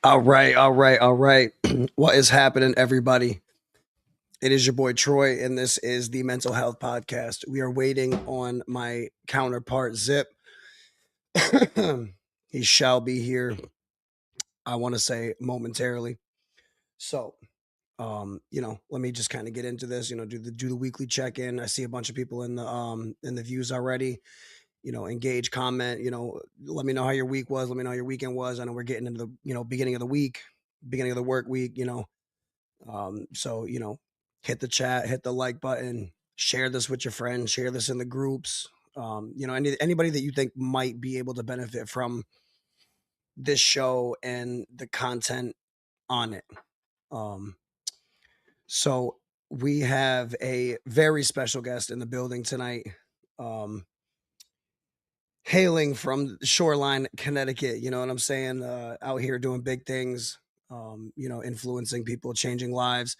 All right, all right, all right. What is happening, everybody? It is your boy Troy, and this is the Mental Health Podcast. We are waiting on my counterpart, Zip. He shall be here, I want to say, momentarily. So, let me just kind of get into this, do the weekly check-in. I see a bunch of people in the views already. Engage, comment, let me know how your week was, let me know how your weekend was. I know we're getting into the, beginning of the week, beginning of the work week, so hit the chat, hit the like button, share this with your friends, share this in the groups. Anybody that you think might be able to benefit from this show and the content on it. Um, so we have a very special guest in the building tonight. Um, Hailing from Shoreline, Connecticut, you know what I'm saying? Out here doing big things, influencing people, changing lives,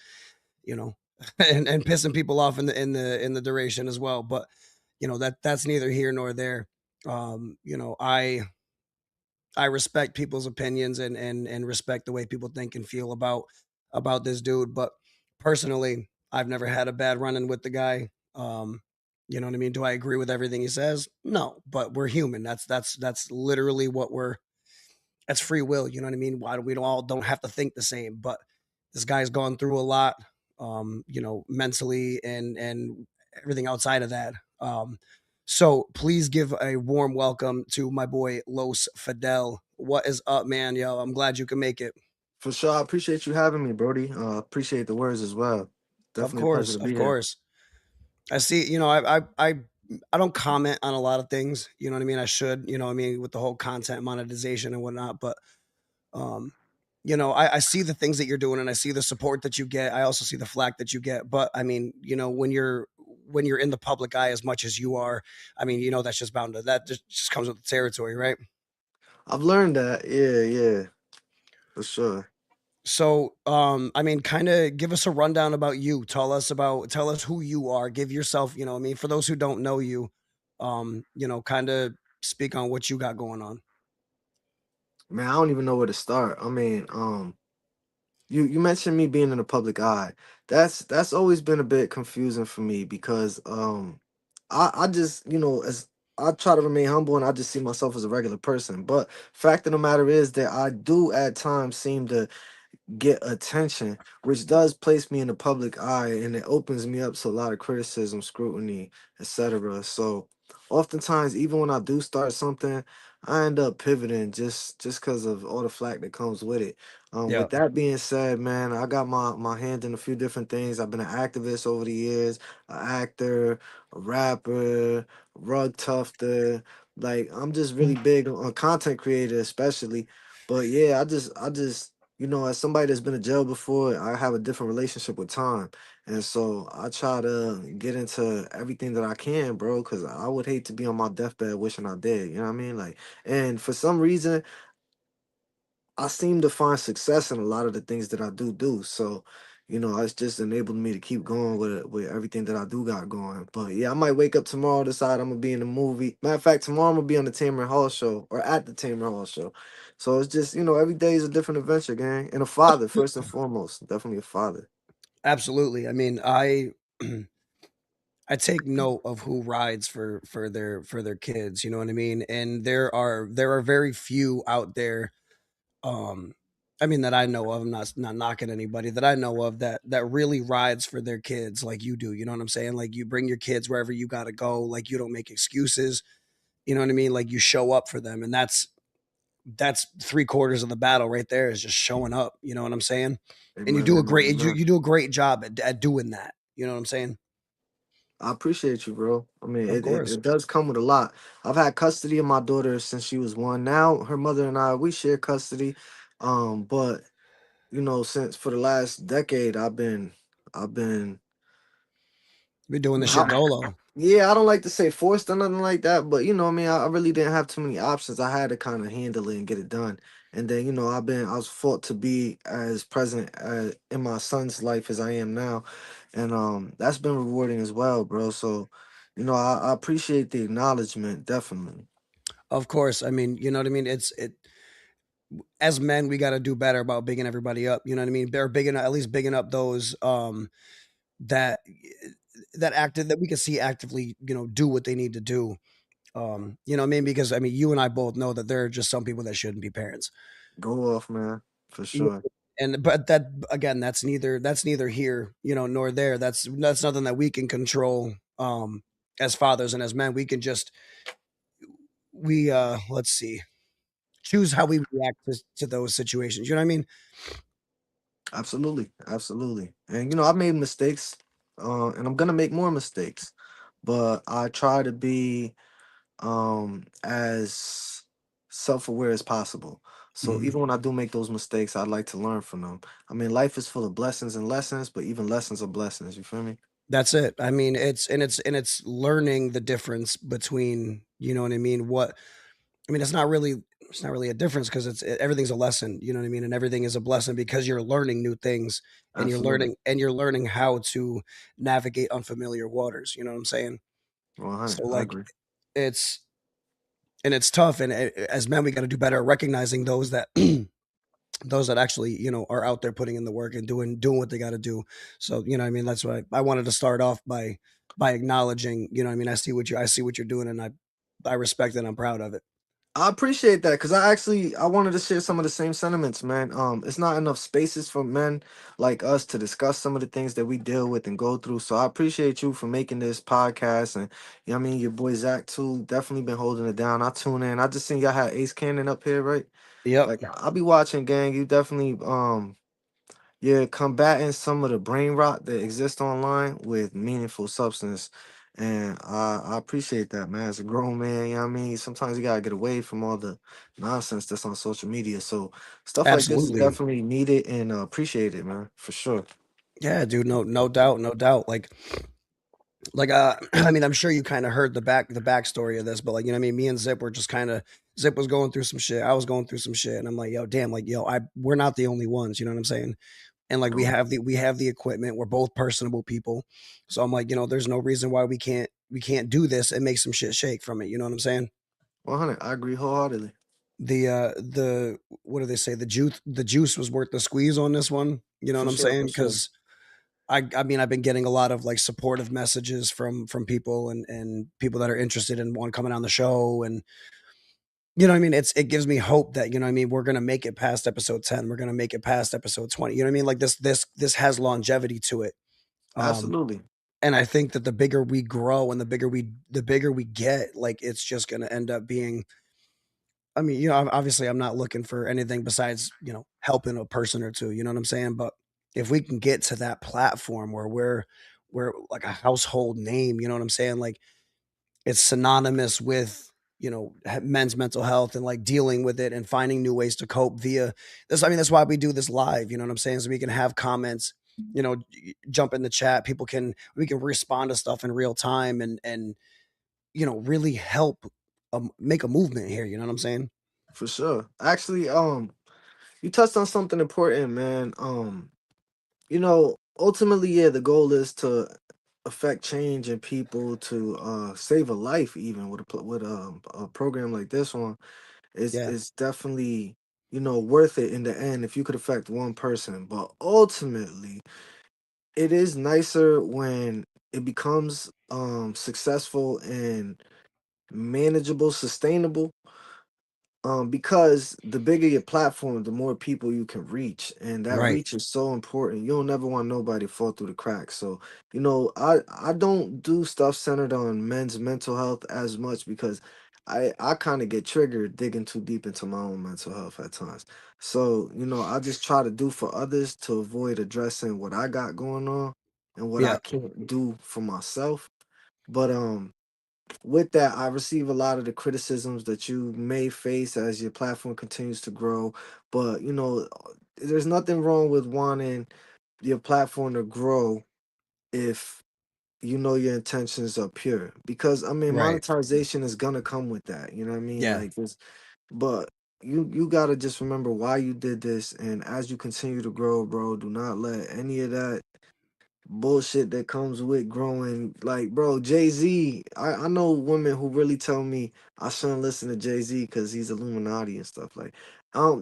you know, and pissing people off in the duration as well. But that's neither here nor there. I respect people's opinions and respect the way people think and feel about this dude. But personally, I've never had a bad run-in with the guy. You know what I mean? Do I agree with everything he says? No, but we're human. That's literally what we're. That's free will. You know what I mean? Why do we all don't have to think the same? But this guy's gone through a lot, mentally and everything outside of that. So please give a warm welcome to my boy Los Fidel. What is up, man? Yo, I'm glad you can make it. For sure, I appreciate you having me, Brody. Appreciate the words as well. Of Definitely a pleasure course, to of be here. course. I see. I don't comment on a lot of things. You know what I mean? I should. You know what I mean, with the whole content monetization and whatnot. But um, I see the things that you're doing, and I see the support that you get. I also see the flack that you get. But I mean, when you're in the public eye as much as you are, I mean, that's just bound to that just comes with the territory, right? I've learned that. Yeah, yeah, for sure. So, I mean, kind of give us a rundown about you. Tell us who you are. Give yourself, I mean, for those who don't know you, kind of speak on what you got going on. Man, I don't even know where to start. I mean, you mentioned me being in the public eye. That's always been a bit confusing for me because I just as I try to remain humble and I just see myself as a regular person. But fact of the matter is that I do at times seem to get attention, which does place me in the public eye and it opens me up to a lot of criticism, scrutiny, etc. So oftentimes, even when I do start something, I end up pivoting just because of all the flack that comes with it. Yeah. With that being said, man, I got my hand in a few different things. I've been an activist over the years, an actor, a rapper, rug tufter. Like I'm just really big on content creator, especially. But yeah, I just as somebody that's been in jail before, I have a different relationship with time. And so I try to get into everything that I can, bro, because I would hate to be on my deathbed wishing I did. You know what I mean? Like, and for some reason, I seem to find success in a lot of the things that I do. So, it's just enabled me to keep going with everything that I do got going. But yeah, I might wake up tomorrow, decide I'm gonna be in a movie. Matter of fact, tomorrow I'm gonna be on the Tamer Hall show or at the Tamer Hall show. So it's just, every day is a different adventure, gang. And a father, first and foremost. Definitely a father. Absolutely. I mean, I I take note of who rides for their kids, you know what I mean? And there are very few out there, um I mean, that I know of. I'm not knocking anybody that I know of that really rides for their kids like you do. You know what I'm saying? Like, you bring your kids wherever you got to go. Like, you don't make excuses. You know what I mean? Like, you show up for them, and that's three-quarters of the battle right there, is just showing up. You know what I'm saying? And you Amen, do a amen, great you, amen. you do a great job at doing that. You know what I'm saying? I appreciate you, bro. I mean, Of it course. does come with a lot. I've had custody of my daughter since she was one. Now her mother and I, we share custody. But since for the last decade, I've been You're doing this shit I, dolo. yeah, I don't like to say forced or nothing like that, but what I mean, I really didn't have too many options. I had to kind of handle it and get it done. And then, I was fought to be as present in my son's life as I am now. And that's been rewarding as well, bro. So, I appreciate the acknowledgement, definitely. Of course. I mean, you know what I mean? as men, we gotta do better about bigging everybody up, you know what I mean? They're bigging at least bigging up those, that that acted that we can see actively, do what they need to do. You know what I mean? Because I mean, you and I both know that there are just some people that shouldn't be parents. Go off, man, for Yeah, sure. and but that again, that's neither here, nor there. That's nothing that we can control, as fathers and as men. We can just let's see, choose how we react to those situations. You know what I mean? Absolutely, absolutely. And you know, I've made mistakes, and I'm gonna make more mistakes, but I try to be as self-aware as possible. So Mhm. even when I do make those mistakes, I'd like to learn from them. I mean, life is full of blessings and lessons, but even lessons are blessings. You feel me? That's it. I mean, it's learning the difference between, you know what I mean, what I mean, it's not really a difference because everything's a lesson, you know what I mean? And everything is a blessing because you're learning new things and you're Absolutely. learning how to navigate unfamiliar waters, you know what I'm saying? 100. So I like agree. it's it's tough and as men we got to do better at recognizing those that those that actually, are out there putting in the work and doing what they got to do. So, you know what I mean? That's why I wanted to start off by acknowledging, I mean, I see what you're doing and I respect it and I'm proud of it. I appreciate that because I wanted to share some of the same sentiments, man. It's not enough spaces for men like us to discuss some of the things that we deal with and go through. So I appreciate you for making this podcast, and you know what I mean, your boy Zach too, definitely been holding it down. I tune in. I just seen y'all had Ace Cannon up here, right? Yep. Like I'll be watching, gang. You definitely yeah, combating some of the brain rot that exists online with meaningful substance. And I appreciate that, man. As a grown man, you know what I mean? Sometimes you gotta get away from all the nonsense that's on social media. So stuff like this is Absolutely. definitely needed and appreciated, man, for sure. Yeah, dude, no doubt, no doubt. Like I mean, I'm sure you kind of heard the backstory of this, but like, you know what I mean, me and Zip were just kind of Zip was going through some shit. I was going through some shit and I'm like, yo, damn, like, yo, I we're not the only ones, you know what I'm saying? And like No, we have the equipment. We're both personable people. So I'm like, there's no reason why we can't do this and make some shit shake from it, you know what I'm saying? 100. I agree wholeheartedly. The what do they say? The juice was worth the squeeze on this one, you know what For I'm sure, for saying? sure. Cuz I mean, I've been getting a lot of like supportive messages from people and people that are interested in one coming on the show and you know what I mean? It gives me hope that, you know what I mean, we're gonna make it past episode 10. We're gonna make it past episode 20. You know what I mean? Like this has longevity to it. Um, Absolutely. and I think that the bigger we grow and the bigger we get, like it's just gonna end up being I mean, obviously I'm not looking for anything besides, helping a person or two, you know what I'm saying? But if we can get to that platform where we're like a household name, you know what I'm saying? Like it's synonymous with, men's mental health and like dealing with it and finding new ways to cope via this. I mean, that's why we do this live, you know what I'm saying? So we can have comments, jump in the chat. We can respond to stuff in real time and really help make a movement here, you know what I'm saying? For sure. Actually, you touched on something important, man. You know, ultimately, yeah, the goal is to affect change in people to save a life, even with a program like this one. Yeah. It's definitely, you know, worth it in the end if you could affect one person. But ultimately, it is nicer when it becomes successful and manageable, sustainable, because the bigger your platform, the more people you can reach, and that Right. reach is so important. You don't never want nobody to fall through the cracks. So, you know, I don't do stuff centered on men's mental health as much because I kind of get triggered digging too deep into my own mental health at times. So, you know, I just try to do for others to avoid addressing what I got going on and what I Yeah. can't do for myself. But with that, I receive a lot of the criticisms that you may face as your platform continues to grow. But you know, there's nothing wrong with wanting your platform to grow if you know your intentions are pure. Because I mean, Right. monetization is gonna come with that. You know what I mean? Yeah. Like this, but you gotta just remember why you did this, and as you continue to grow, bro, do not let any of that bullshit that comes with growing. Like, bro, Jay-Z, I know women who really tell me I shouldn't listen to Jay-Z because he's Illuminati and stuff. Like,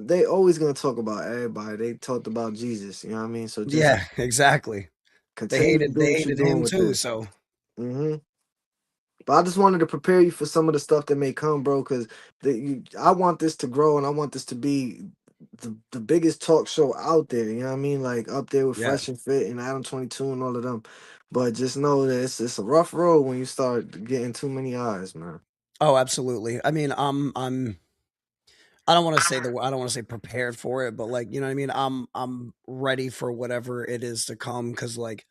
they always gonna talk about everybody. They talked about Jesus, you know what I mean? So just Yeah, exactly. continue to do They what you're hated doing him with too, this. so Hmm. But I just wanted to prepare you for some of the stuff that may come, bro, because I want this to grow and I want this to be the biggest talk show out there. You know what I mean? Like up there with yeah. Fresh and Fit and Adam 22 and all of them. But just know that it's a rough road when you start getting too many eyes, man. Oh, absolutely. I mean, I don't wanna say I don't wanna say prepared for it, but, like, you know what I mean? I'm ready for whatever it is to come because like,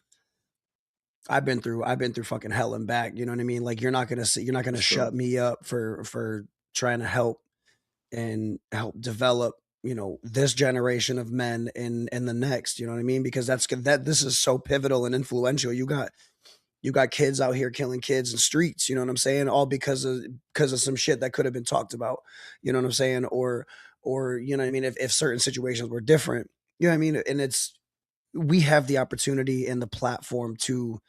I've been through fucking hell and back, you know what I mean? Like, you're not For gonna sure. shut me up for trying to help and help develop, this generation of men in the next, you know what I mean? Because that this is so pivotal and influential. You got kids out here killing kids in streets, you know what I'm saying? All because of some shit that could have been talked about, you know what I'm saying? Or you know what I mean, if certain situations were different, you know what I mean? And it's we have the opportunity and the platform to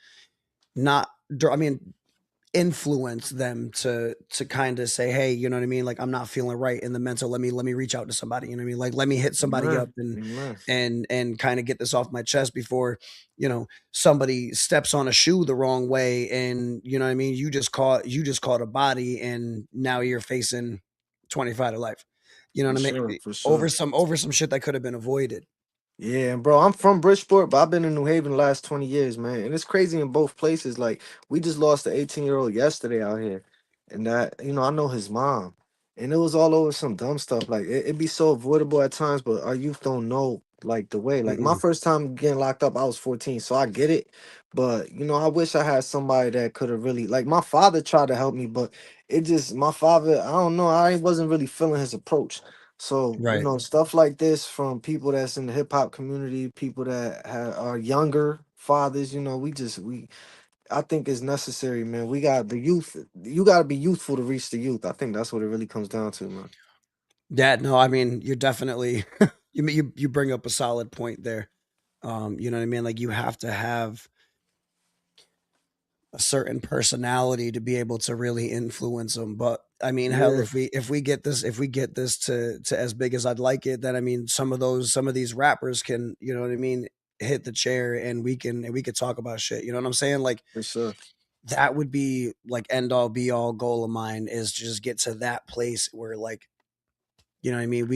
not I mean influence them to kind of say, hey, you know what I mean, like I'm not feeling right in the mental, let me reach out to somebody, you know what I mean, like let me hit somebody up Amen. Amen. and kind of get this off my chest before somebody steps on a shoe the wrong way, and you know what I mean, you just caught a body and now you're facing 25 to life, you know For what I mean, sure. For over sure. some shit that could have been avoided. Yeah, and bro, I'm from Bridgeport, but I've been in New Haven the last 20 years, man. And it's crazy in both places. Like, we just lost an 18-year-old yesterday out here. And I know his mom. And it was all over some dumb stuff. Like, it be so avoidable at times, but our youth don't know, like, the way. Like, my Mm-mm. first time getting locked up, I was 14, so I get it. But, I wish I had somebody that could have really, like, my father tried to help me, but my father, I don't know, I wasn't really feeling his approach. So, Right. stuff like this from people that's in the hip hop community, people that are younger fathers, I think is necessary, man. We got the youth. You got to be youthful to reach the youth. I think that's what it really comes down to, man. Yeah, no, I mean, you're definitely you bring up a solid point there. You know what I mean? Like you have to have a certain personality to be able to really influence them. But I mean, hell, Yeah, if we get this to as big as I'd like it, then I mean, some of these rappers can, you know what I mean, hit the chair and we could talk about shit. You know what I'm saying? Like for sure. that would be like end all be all goal of mine is to just get to that place where like, you know what I mean?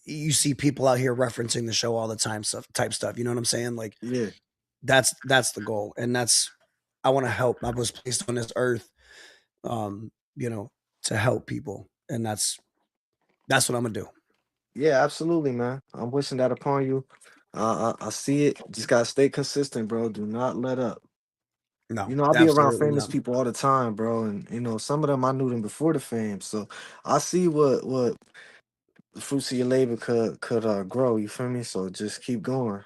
You see people out here referencing the show all the time, stuff type stuff. You know what I'm saying? Like Yeah, that's the goal. And that's I want to help. I was placed on this earth um, you know, to help people. And that's what I'm gonna do. yeah, absolutely, man. I'm wishing that upon you. I see it. Just gotta stay consistent, bro. Do not let up. No, I be around absolutely famous not. people all the time, bro, and some of them I knew them before the fame. So I see what the fruits of your labor could grow. You feel me? So just keep going.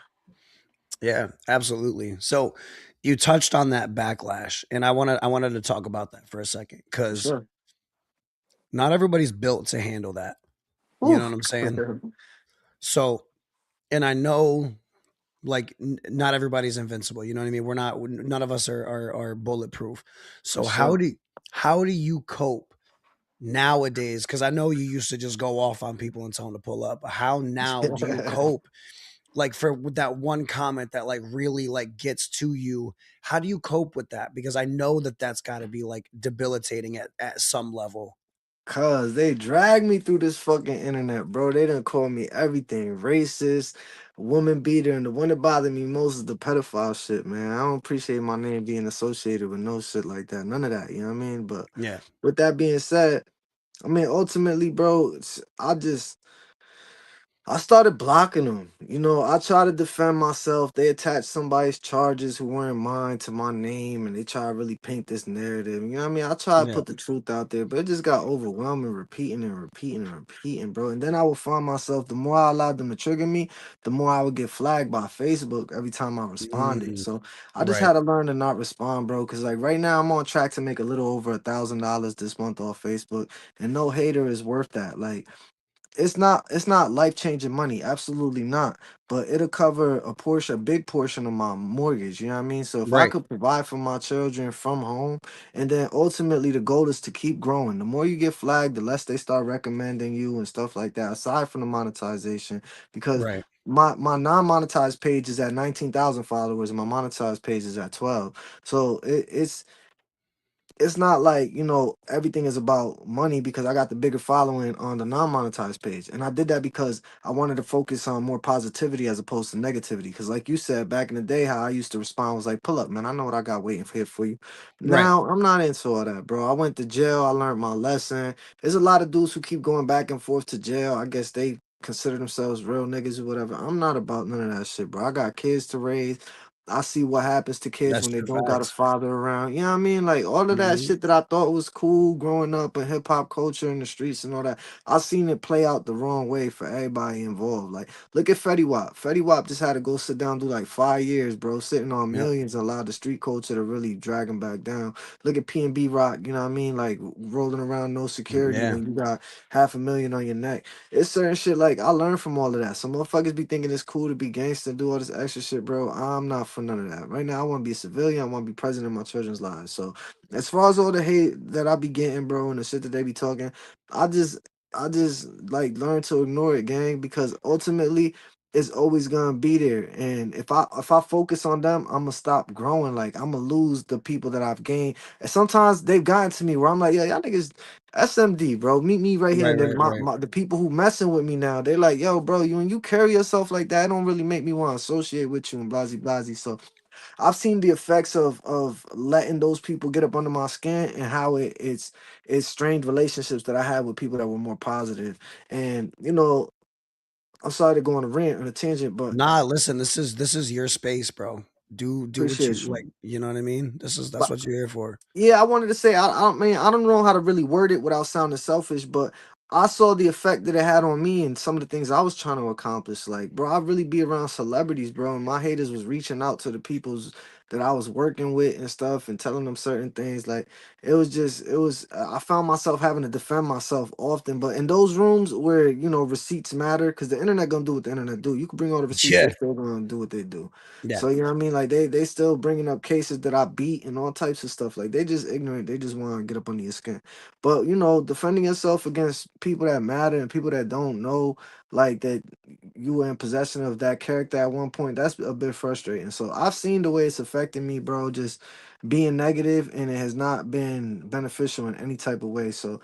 Yeah, absolutely. So you touched on that backlash, and I wanted to talk about that for a second For because sure. not everybody's built to handle that. You know Ooh. what I'm saying? So, and I know like not everybody's invincible. You know what I mean? None of us are bulletproof. For So sure. how do you cope nowadays? Because I know you used to just go off on people and tell them to pull up. How now do you cope like for with that one comment that like really like gets to you? How do you cope with that? Because I know that that's got to be like debilitating at some level. Cause they dragged me through this fucking internet, bro. They done call me everything, racist, woman beater, and the one that bothered me most is the pedophile shit, man. I don't appreciate my name being associated with no shit like that. None of that, you know what I mean? But Yeah. with that being said, I mean ultimately, bro, I started blocking them. I try to defend myself. They attach somebody's charges who weren't mine to my name and they try to really paint this narrative. You know what I mean? I try to Yeah. put the truth out there, but it just got overwhelming, repeating and repeating and repeating, bro. And then I would find myself, the more I allowed them to trigger me, the more I would get flagged by Facebook every time I responded. Mm, So I just right. had to learn to not respond, bro. Cause like right now I'm on track to make a little over $1,000 this month off Facebook. And no hater is worth that. Like it's not life changing money, absolutely not. But it'll cover a big portion of my mortgage. You know what I mean? So if I Right. could provide for my children from home, and then ultimately the goal is to keep growing. The more you get flagged, the less they start recommending you and stuff like that. Aside from the monetization, because Right. my non monetized page is at 19,000 followers, and my monetized page is at 12. So it's not like everything is about money, because I got the bigger following on the non-monetized page, and I did that because I wanted to focus on more positivity as opposed to negativity. Because like you said, back in the day, how I used to respond was like, pull up, man, I know what I got waiting for here for you. Right. Now I'm not into all that, bro. I went to jail, I learned my lesson. There's a lot of dudes who keep going back and forth to jail. I guess they consider themselves real niggas or whatever. I'm not about none of that shit, bro. I got kids to raise. I see what happens to kids That's when they true don't got a facts. father around. You know what I mean? Like all of that Mhm. shit that I thought was cool growing up in hip hop culture in the streets and all that. I seen it play out the wrong way for everybody involved. Like look at Fetty Wap. Fetty Wap just had to go sit down, do like 5 years, bro, sitting on Yep. millions, and allowed the street culture to really drag him back down. Look at P&B Rock, you know what I mean? Like rolling around no security Yeah. when you got 500,000 on your neck. It's certain shit like I learned from all of that. Some motherfuckers be thinking it's cool to be gangster and do all this extra shit, bro. I'm not for none of that. Right now, I want to be a civilian. I want to be present in my children's lives. So, as far as all the hate that I be getting, bro, and the shit that they be talking, I just, I just like learn to ignore it, gang, because ultimately, it's always gonna be there. And if I focus on them, I'm gonna stop growing. Like I'm gonna lose the people that I've gained. And sometimes they've gotten to me where I'm like, yeah, y'all niggas SMD, bro. Meet me right here. Right, And then right, right. the people who messing with me now, they're like, yo, bro, when you carry yourself like that, it don't really make me want to associate with you and blasey blasey. So I've seen the effects of letting those people get up under my skin, and how it's strained relationships that I had with people that were more positive. And I'm sorry to go on a rant on a tangent, but Nah, listen, this is your space, bro. Do what appreciate you like, you. you know what I mean? That's But what you're here for. yeah, I wanted to say I mean I don't know how to really word it without sounding selfish, but I saw the effect that it had on me and some of the things I was trying to accomplish. Like, bro, I really be around celebrities, bro, and my haters was reaching out to the peoples that I was working with and stuff and telling them certain things. Like, I found myself having to defend myself often. But in those rooms where receipts matter, because the internet gonna do what the internet do. You can bring all the receipts, they Yeah. still gonna do what they do. Yeah. So you know what I mean? Like they still bringing up cases that I beat and all types of stuff. Like they just ignorant. They just want to get up under your skin. But defending yourself against people that matter and people that don't know, like that you were in possession of that character at one point, that's a bit frustrating. So I've seen the way it's affecting me, bro. Just being negative, and it has not been beneficial in any type of way. So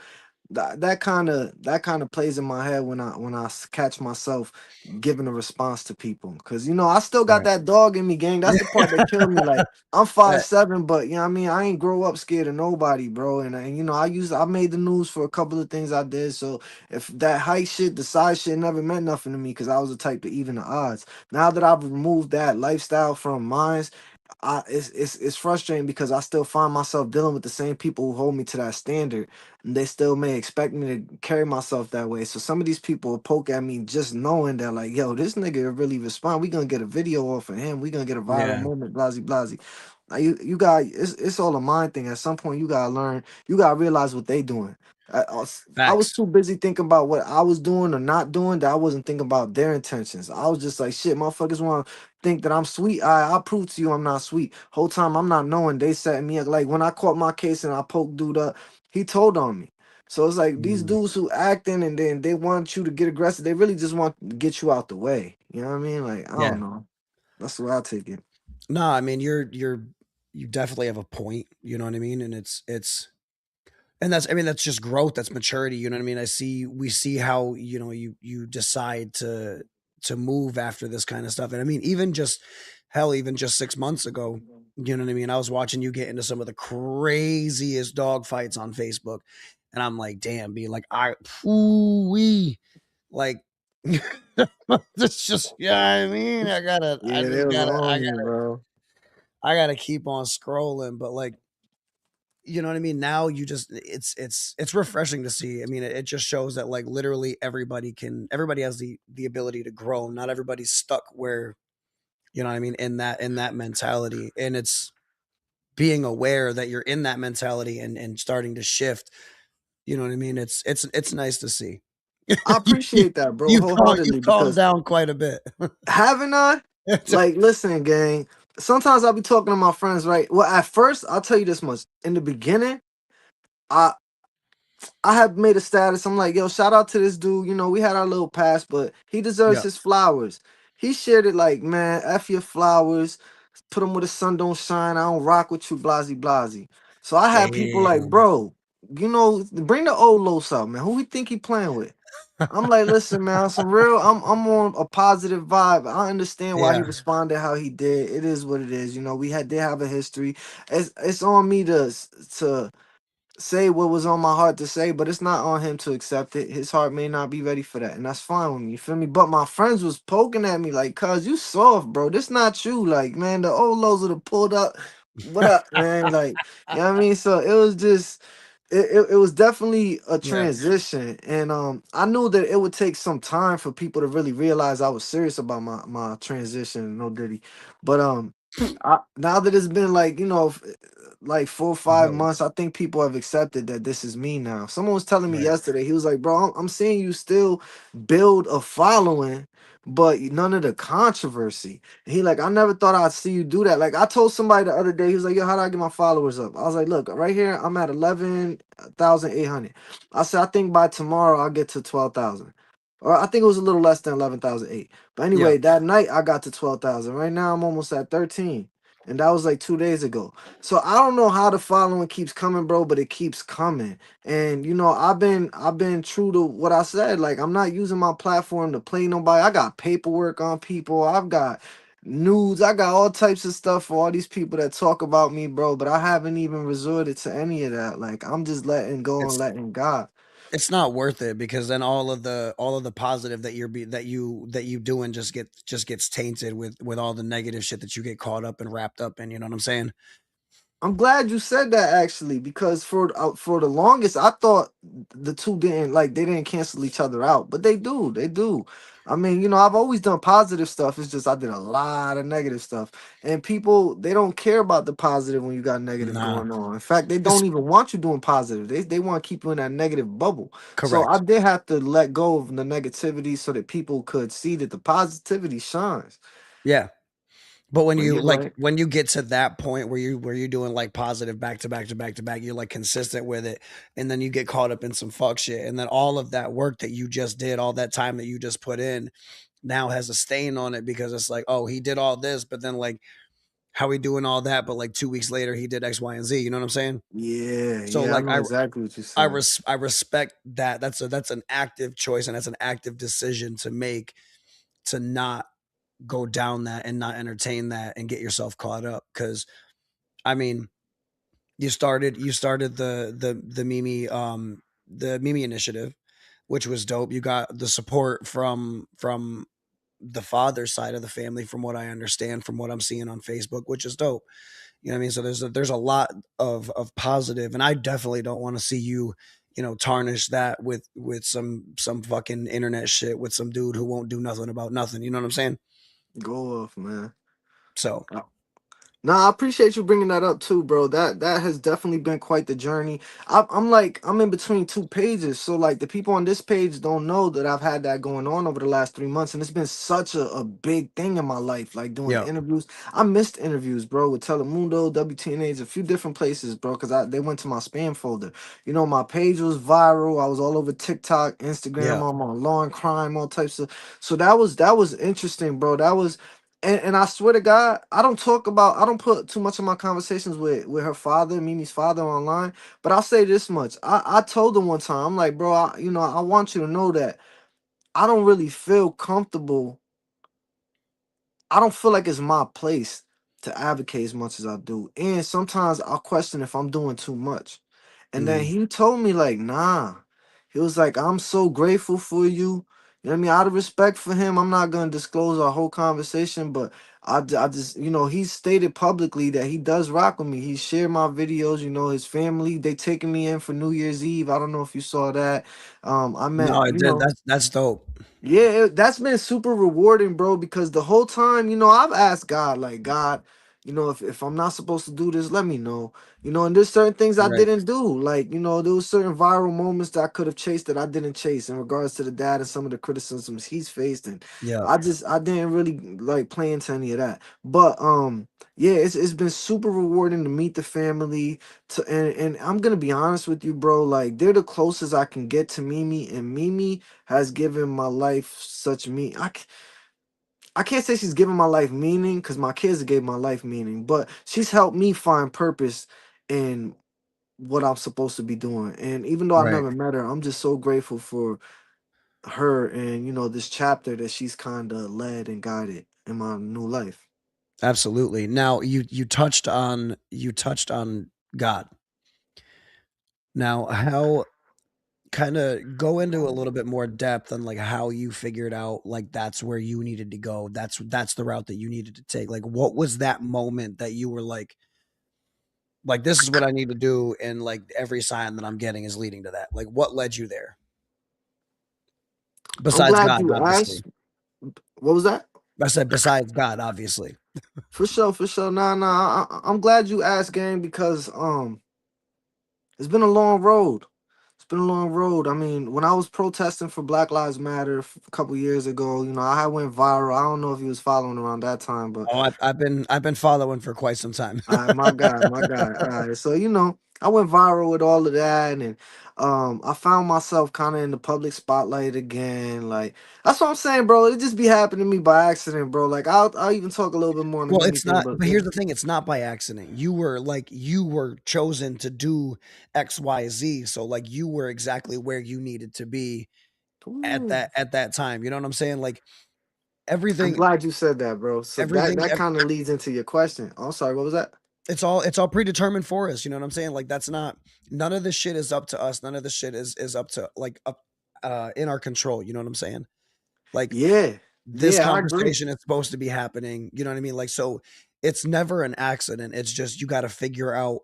that kind of plays in my head when I catch myself giving a response to people, because I still got Right. that dog in me, gang. That's Yeah. the part that killed me. Like I'm five That seven, but you know what I mean, I ain't grow up scared of nobody, bro. And I made the news for a couple of things I did. So if that height shit, the size shit never meant nothing to me, because I was the type to even the odds. Now that I've removed that lifestyle from mine, it's frustrating, because I still find myself dealing with the same people who hold me to that standard, and they still may expect me to carry myself that way. So some of these people will poke at me just knowing that, like, yo, this nigga will really respond. We gonna get a video off of him. We gonna get a viral yeah. moment. Blasey blasey. Now you got it's all a mind thing. At some point, you gotta learn. You gotta realize what they doing. I was Facts. too busy thinking about what I was doing or not doing, that I wasn't thinking about their intentions. I was just like, shit, motherfuckers want to think that I'm sweet. I'll prove to you I'm not sweet. Whole time I'm not knowing they setting me up. Like when I caught my case and I poked dude up, he told on me. So it's like these Mm. dudes who acting and then they want you to get aggressive. They really just want to get you out the way. You know what I mean? Like I Yeah. don't know. That's the way I take it. No, I mean, you definitely have a point, you know what I mean? And it's and that's I mean, that's just growth, that's maturity, you know what I mean? We see how, you decide to move after this kind of stuff. And I mean, even just hell, even just 6 months ago, you know what I mean? I was watching you get into some of the craziest dog fights on Facebook, and I'm like, "Damn, being like, I ooh-wee." Like it's just yeah, I mean, I Yeah, they just was gotta on you, bro. I gotta keep on scrolling, but like, you know what I mean? Now you just it's refreshing to see. I mean, it just shows that like literally everybody has the ability to grow. Not everybody's stuck where, you know what I mean, in that mentality. And it's being aware that you're in that mentality and starting to shift. You know what I mean? It's nice to see. I You you appreciate that, bro, you've wholeheartedly calmed because down quite a bit. haven't I? Like, listen, gang. Sometimes I'll be talking to my friends, right? Well, at first, I'll tell you this much. In the beginning, I I have made a status. I'm like, yo, shout out to this dude. You know, we had our little past, but he deserves Yeah. his flowers. He shared it like, man, F your flowers. Put them where the sun don't shine. I don't rock with you, blasey blasey. So I had people like, Damn. bro, you know, bring the old Los out, man. Who we think he playing with? I'm like, listen, man, on some real. I'm on a positive vibe. I understand why he Yeah, responded how he did. It is what it is. You know, we had did have a history. It's on me to say what was on my heart to say, but it's not on him to accept it. His heart may not be ready for that, and that's fine with me. You feel me? But my friends was poking at me like, "Cuz you soft, bro. This not you." Like, man, the old lows would have pulled up. What up, man? Like, you know what I mean? So it was just. It was definitely a yeah. transition, and I knew that it would take some time for people to really realize I was serious about my transition. No diddy, but now that it's been like, you know, like 4 or 5 months, I think people have accepted that this is me now. Someone was telling me Right. yesterday, he was like, bro, I'm seeing you still build a following, but none of the controversy. And he like, I never thought I'd see you do that. Like, I told somebody the other day, he was like, yo, how do I get my followers up? I was like, look, right here, I'm at 11,800. I said, I think by tomorrow I'll get to 12,000. Or I think it was a little less than 11,008. But Yeah. anyway, that night I got to 12,000. Right now I'm almost at 13. And that was like 2 days ago. So I don't know how the following keeps coming, bro, but it keeps coming. And you know, I've been true to what I said. Like, I'm not using my platform to play nobody. I got paperwork on people. I've got nudes. I got all types of stuff for all these people that talk about me, bro. But I haven't even resorted to any of that. Like, I'm just letting go and It's letting God. it's not worth it because then all of the positive that you doing just gets tainted with all the negative shit that you get caught up and wrapped up in, you know what I'm saying? I'm glad you said that actually, because for the longest I thought the two didn't, like, they didn't cancel each other out, but they do. They do. I mean, you know, I've always done positive stuff. It's just I did a lot of negative stuff, and people, they don't care about the positive when you got negative Nah. going on. In fact, they It's don't even want you doing positive. They want to keep you in that negative bubble. So I correct. did have to let go of the negativity so that people could see that the positivity shines. Yeah. But when But you you're like right. when you get to that point where you're doing like positive back to back to back to back, you're like consistent with it, and then you get caught up in some fuck shit, and then all of that work that you just did, all that time that you just put in, now has a stain on it because it's like, oh, he did all this, but then like how he doing all that, but like 2 weeks later he did X, Y, and Z. You know what I'm saying? Yeah, So yeah, I like know I exactly what you're I saying. res- I respect that. That's an active choice and that's an active decision to make to not go down that and not entertain that and get yourself caught up. Because I mean, you started the Mimi initiative, which was dope. You got the support from the father side of the family, from what I understand, from what I'm seeing on Facebook, which is dope. You know what I mean? So there's a lot of positive, and I definitely don't want to see you, tarnish that with some fucking internet shit with some dude who won't do nothing about nothing. You know what I'm saying? Go off, man. So No, I appreciate you bringing that up too, bro. That has definitely been quite the journey. I'm like, I'm in between two pages, so like the people on this page don't know that I've had that going on over the last 3 months, and it's been such a big thing in my life. Like doing yeah, interviews, I missed interviews, bro, with Telemundo, WTNA's, a few different places, bro, because they went to my spam folder. You know, my page was viral. I was all over TikTok, Instagram, yeah, on law and crime, all types of. So that was interesting, bro. That was. And I swear to God, I don't put too much of my conversations with her father, Mimi's father, online. But I'll say this much. I told him one time, I'm like, bro, I want you to know that I don't really feel comfortable. I don't feel like it's my place to advocate as much as I do. And sometimes I'll question if I'm doing too much. And then mm, he told me, like, nah. He was like, I'm so grateful for you. You know what I mean? Out of respect for him, I'm not going to disclose our whole conversation, but I just, he's stated publicly that he does rock with me. He shared my videos, his family, they taking me in for New Year's Eve. I don't know if you saw that. I no, met, it did. That's dope. yeah, that's been super rewarding, bro, because the whole time, I've asked God, like, God, you know, if I'm not supposed to do this, let me know. You know, and there's certain things I Right. didn't do. Like, you know, there was certain viral moments that I could have chased that I didn't chase in regards to the dad and some of the criticisms he's faced. And Yeah. I didn't really like play into any of that. But yeah, it's been super rewarding to meet the family to and I'm gonna be honest with you, bro. Like they're the closest I can get to Mimi, and Mimi has given my life such I can't say she's given my life meaning because my kids gave my life meaning, but she's helped me find purpose in what I'm supposed to be doing. And even though I Right. never met her, I'm just so grateful for her and, you know, this chapter that she's kind of led and guided in my new life. Absolutely. Now you touched on God. Now, how kinda go into a little bit more depth on, like, how you figured out, like, that's where you needed to go. That's the route that you needed to take. Like, what was that moment that you were like, "This is what I need to do, and, like, every sign that I'm getting is leading to that." Like, what led you there? I'm Besides glad God, you obviously. asked. What was that? I said besides God, obviously. For sure, for sure. Nah, nah. I'm glad you asked, gang, because it's been a long road. It's been a long road. I mean, when I was protesting for Black Lives Matter a couple years ago, you know, I went viral. I don't know if you was following around that time, but Oh, I've been following for quite some time. all right, my guy, my guy. All right, so you know, I went viral with all of that, and I found myself kind of in the public spotlight again. Like that's what I'm saying, bro. It just be happening to me by accident, bro. Like I'll even talk a little bit more on the Well, Mimi it's thing, not but but here's the thing, it's not by accident. You were chosen to do XYZ, so, like, you were exactly where you needed to be at ooh, that time, you know what I'm saying? Like, I'm everything glad you said that, bro. So everything that ev kind of leads into your question. Oh, sorry, what was that? it's all predetermined for us, you know what I'm saying? Like, that's not none of this shit is up to us, none of this shit is up to, like, up, in our control, you know what I'm saying? Like, Yeah, this yeah, I agree. conversation is supposed to be happening, you know what I mean? Like, so it's never an accident, it's just you gotta figure out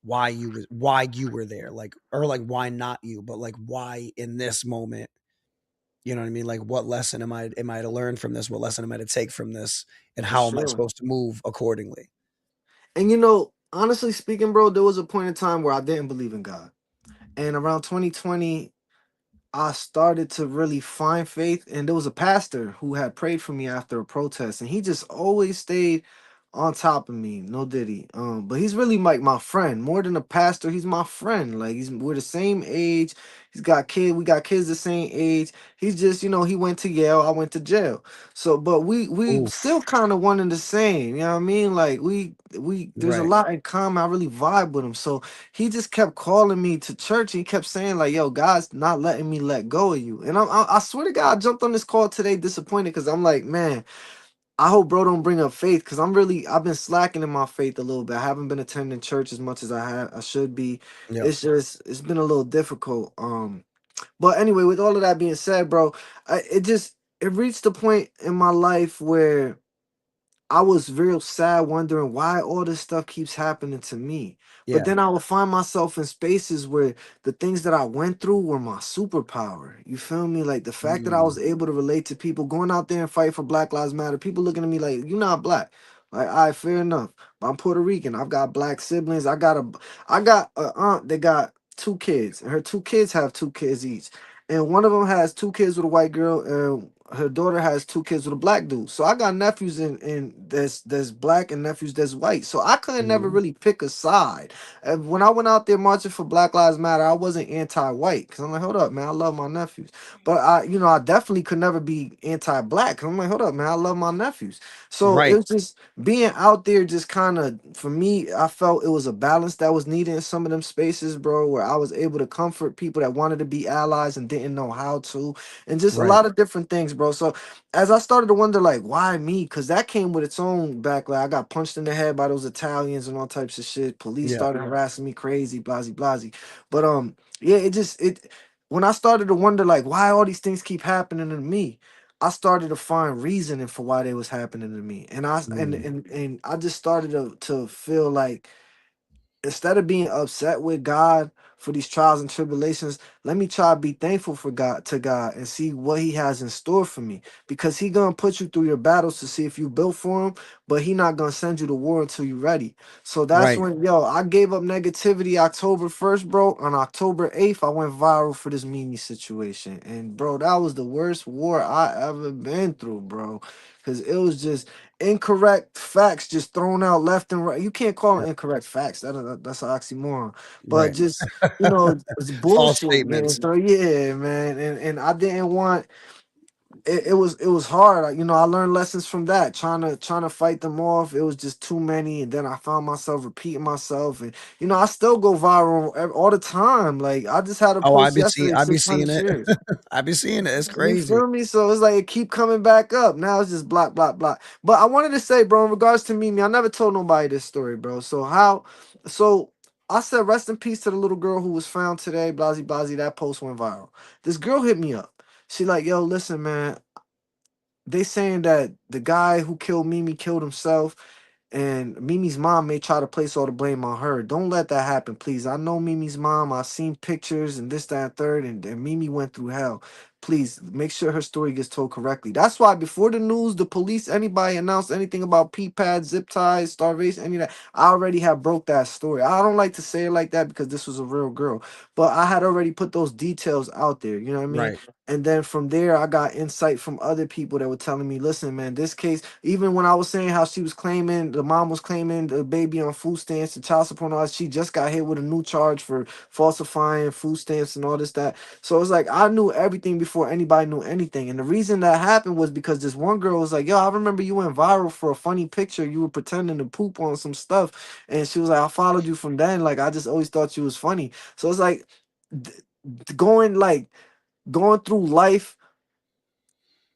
why you were there, like, or like why not you, but like why in this moment, you know what I mean? Like what lesson am I to learn from this? What lesson am I to take from this? And For how am I sure. supposed to move accordingly? And you know, honestly speaking, bro, there was a point in time where I didn't believe in God. And around 2020, I started to really find faith. And there was a pastor who had prayed for me after a protest, and he just always stayed on top of me. No diddy. But he's really like my friend. More than a pastor, he's my friend. Like we're the same age. We got kids the same age. He's just, you know, he went to Yale, I went to jail. So but we Ooh, still kind of one and the same. You know what I mean? Like we there's a right. lot in common. I really vibe with him. So he just kept calling me to church. He kept saying like, "Yo, God's not letting me let go of you." And I swear to God, I jumped on this call today disappointed because I'm like, man, I hope bro don't bring up faith because I've been slacking in my faith a little bit. I haven't been attending church as much as I should be. Yep. It's been a little difficult. But anyway, with all of that being said, bro, it reached the point in my life where I was real sad, wondering why all this stuff keeps happening to me. But Yeah. then I would find myself in spaces where the things that I went through were my superpower. You feel me? Like the fact that I Mm, was able to relate to people, going out there and fight for Black Lives Matter, people looking at me like, "You're not black." Like, all right, fair enough. But I'm Puerto Rican. I've got black siblings. I got an aunt that got two kids, and her two kids have two kids each. And one of them has two kids with a white girl, and her daughter has two kids with a black dude. So I got nephews in that's black and nephews that's white. So I couldn't never mhm. really pick a side. And when I went out there marching for Black Lives Matter, I wasn't anti-white because I'm like, hold up, man, I love my nephews. But I definitely could never be anti-black. 'Cause I'm like, hold up, man, I love my nephews. So it Right. was just being out there, just kind of for me, I felt it was a balance that was needed in some of them spaces, bro, where I was able to comfort people that wanted to be allies and didn't know how to, and just a Right. lot of different things, bro. So as I started to wonder, like, why me? Because that came with its own backlash. I got punched in the head by those Italians and all types of shit. Police Yeah. started harassing me, crazy, blasey, blasey. But yeah, it when I started to wonder, like, why all these things keep happening to me. I started to find reasoning for why they was happening to me, and Mm, I just started to feel like instead of being upset with God for these trials and tribulations, let me try to be thankful for God and see what He has in store for me. Because He gonna put you through your battles to see if you built for Him, but He not gonna send you to war until you ready. So that's Right. when, yo, I gave up negativity October 1st, bro. On October 8th, I went viral for this Mimi situation. And bro, that was the worst war I ever been through, bro. Cause it was just incorrect facts just thrown out left and right. You can't call Yeah. them incorrect facts. That's an oxymoron. But Right. just it's False bullshit, man. statements. So yeah, man. And I didn't want it was hard. I learned lessons from that. Trying to fight them off. It was just too many, and then I found myself repeating myself, and I still go viral all the time. Like I just had a Oh, post yesterday, I be 600 seeing it. shares. I be seeing it. It's You crazy. feel me? So it's like it keep coming back up. Now it's just block, block, block. But I wanted to say, bro, in regards to Mimi, I never told nobody this story, bro. So I said rest in peace to the little girl who was found today. Blasey, blasey. That post went viral. This girl hit me up. She like, yo, listen, man. They saying that the guy who killed Mimi killed himself, and Mimi's mom may try to place all the blame on her. Don't let that happen, please. I know Mimi's mom. I've seen pictures and this, that, and third, and Mimi went through hell. Please make sure her story gets told correctly. That's why before the news, the police, anybody announced anything about pee pads, zip ties, starvation, any of that, I already have broke that story. I don't like to say it like that because this was a real girl, but I had already put those details out there. You know what I mean? Right. And then from there, I got insight from other people that were telling me, listen, man, this case, even when I was saying how she was claiming, the mom was claiming the baby on food stamps and child support and all that, she just got hit with a new charge for falsifying food stamps and all this, that. So it's like I knew everything before anybody knew anything. And the reason that happened was because this one girl was like, yo, I remember you went viral for a funny picture. You were pretending to poop on some stuff. And she was like, I followed you from then. Like, I just always thought you was funny. So it's like, th- going like, going through life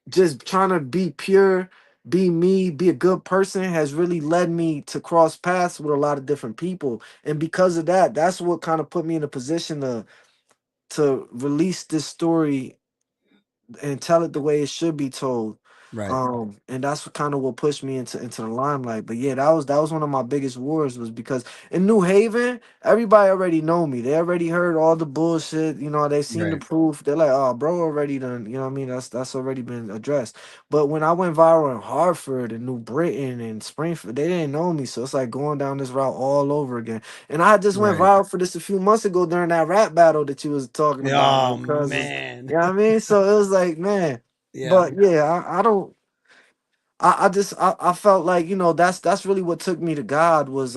just trying to be pure, be me, be a good person has really led me to cross paths with a lot of different people. And because of that, that's what kind of put me in a position to release this story and tell it the way it should be told. Right. And that's what kind of what pushed me into the limelight. But yeah, that was one of my biggest wars, was because in New Haven, everybody already know me. They already heard all the bullshit. They seen the Right. proof. They're like, oh, bro, already done. You know what I mean? That's already been addressed. But when I went viral in Hartford and New Britain and Springfield, they didn't know me. So it's like going down this route all over again. And I just went Right. viral for this a few months ago during that rap battle that you was talking about, my Oh cousins. man. You know what I mean? So it was like, man. Yeah. But yeah, I don't I just I felt like, that's really what took me to God was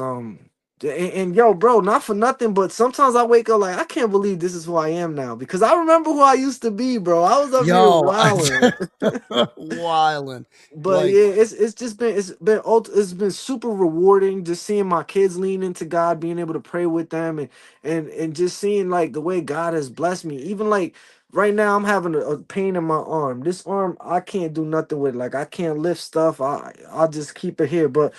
and yo, bro, not for nothing, but sometimes I wake up like I can't believe this is who I am now, because I remember who I used to be, bro. I was up here Yo, wilding. wildin'. But Like, yeah, it's been super rewarding just seeing my kids lean into God, being able to pray with them, and just seeing like the way God has blessed me. Even like right now, I'm having a pain in my arm. This arm I can't do nothing with. Like I can't lift stuff. I'll just keep it here. But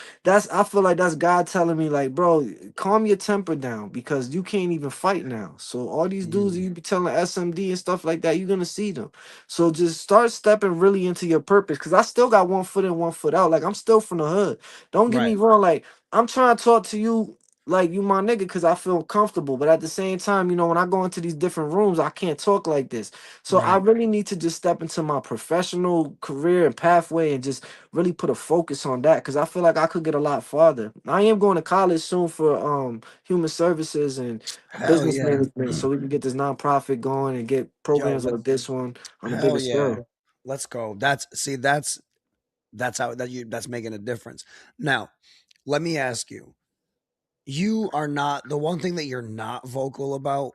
I feel like that's God telling me like, bro, calm your temper down because you can't even fight now. So all these dudes that mm, you be telling SMD and stuff like that, you're gonna see them. So just start stepping really into your purpose. Cause I still got one foot in, one foot out. Like I'm still from the hood. Don't get right. me wrong. Like I'm trying to talk to you like you my nigga because I feel comfortable. But at the same time, when I go into these different rooms, I can't talk like this. So I Right. really need to just step into my professional career and pathway and just really put a focus on that. Cause I feel like I could get a lot farther. I am going to college soon for human services and Hell business yeah. management so we can get this nonprofit going and get Yo, programs like this one on a hell bigger yeah. scale. Let's go. That's how that's making a difference. Now, let me ask you. You are not the one thing that you're not vocal about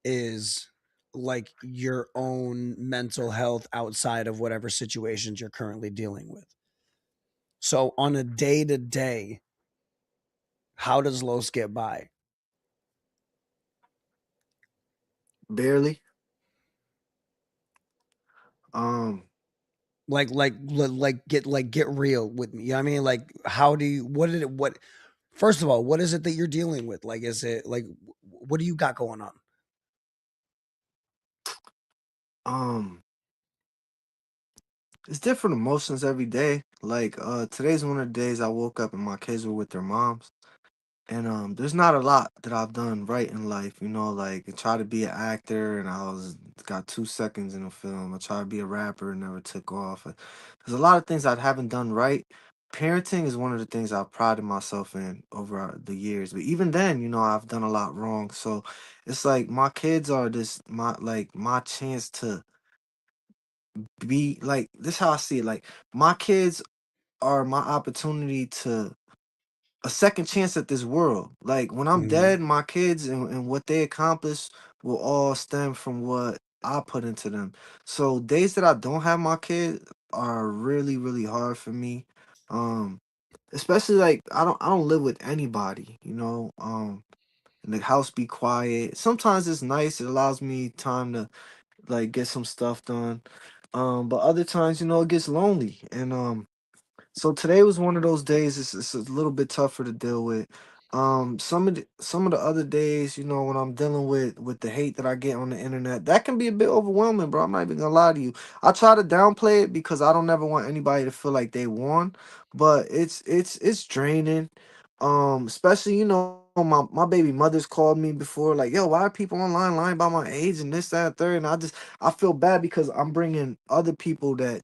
is like your own mental health outside of whatever situations you're currently dealing with. So on a day to day, how does Los get by? Barely. Um, Get real with me. You know what I mean? Like how do you what first of all, what is it that you're dealing with? Like is it like what do you got going on? um, it's different emotions every day. Like today's one of the days I woke up and my kids were with their moms. And there's not a lot that I've done right in life, you know, like I tried to be an actor and I was got 2 seconds in a film. I tried to be a rapper and never took off. There's a lot of things I haven't done right. Parenting is one of the things I've prided myself in over the years. But even then, you know, I've done a lot wrong. So it's like my kids are this my chance to be like this how I see it. Like my kids are my opportunity to a second chance at this world. Like when I'm Mhm. dead, my kids and what they accomplish will all stem from what I put into them. So days that I don't have my kid are really, really hard for me. Um, especially like I don't live with anybody, you know. And the house be quiet. Sometimes it's nice. It allows me time to like get some stuff done. But other times, you know, it gets lonely. And so today was one of those days. It's a little bit tougher to deal with. Some of the other days, you know, when I'm dealing with the hate that I get on the internet, that can be a bit overwhelming, bro. I'm not even gonna lie to you. I try to downplay it because I don't ever want anybody to feel like they won, but it's draining. Especially you know my baby mother's called me before, like, yo, why are people online lying about my age and this, that, and third? And I feel bad because I'm bringing other people that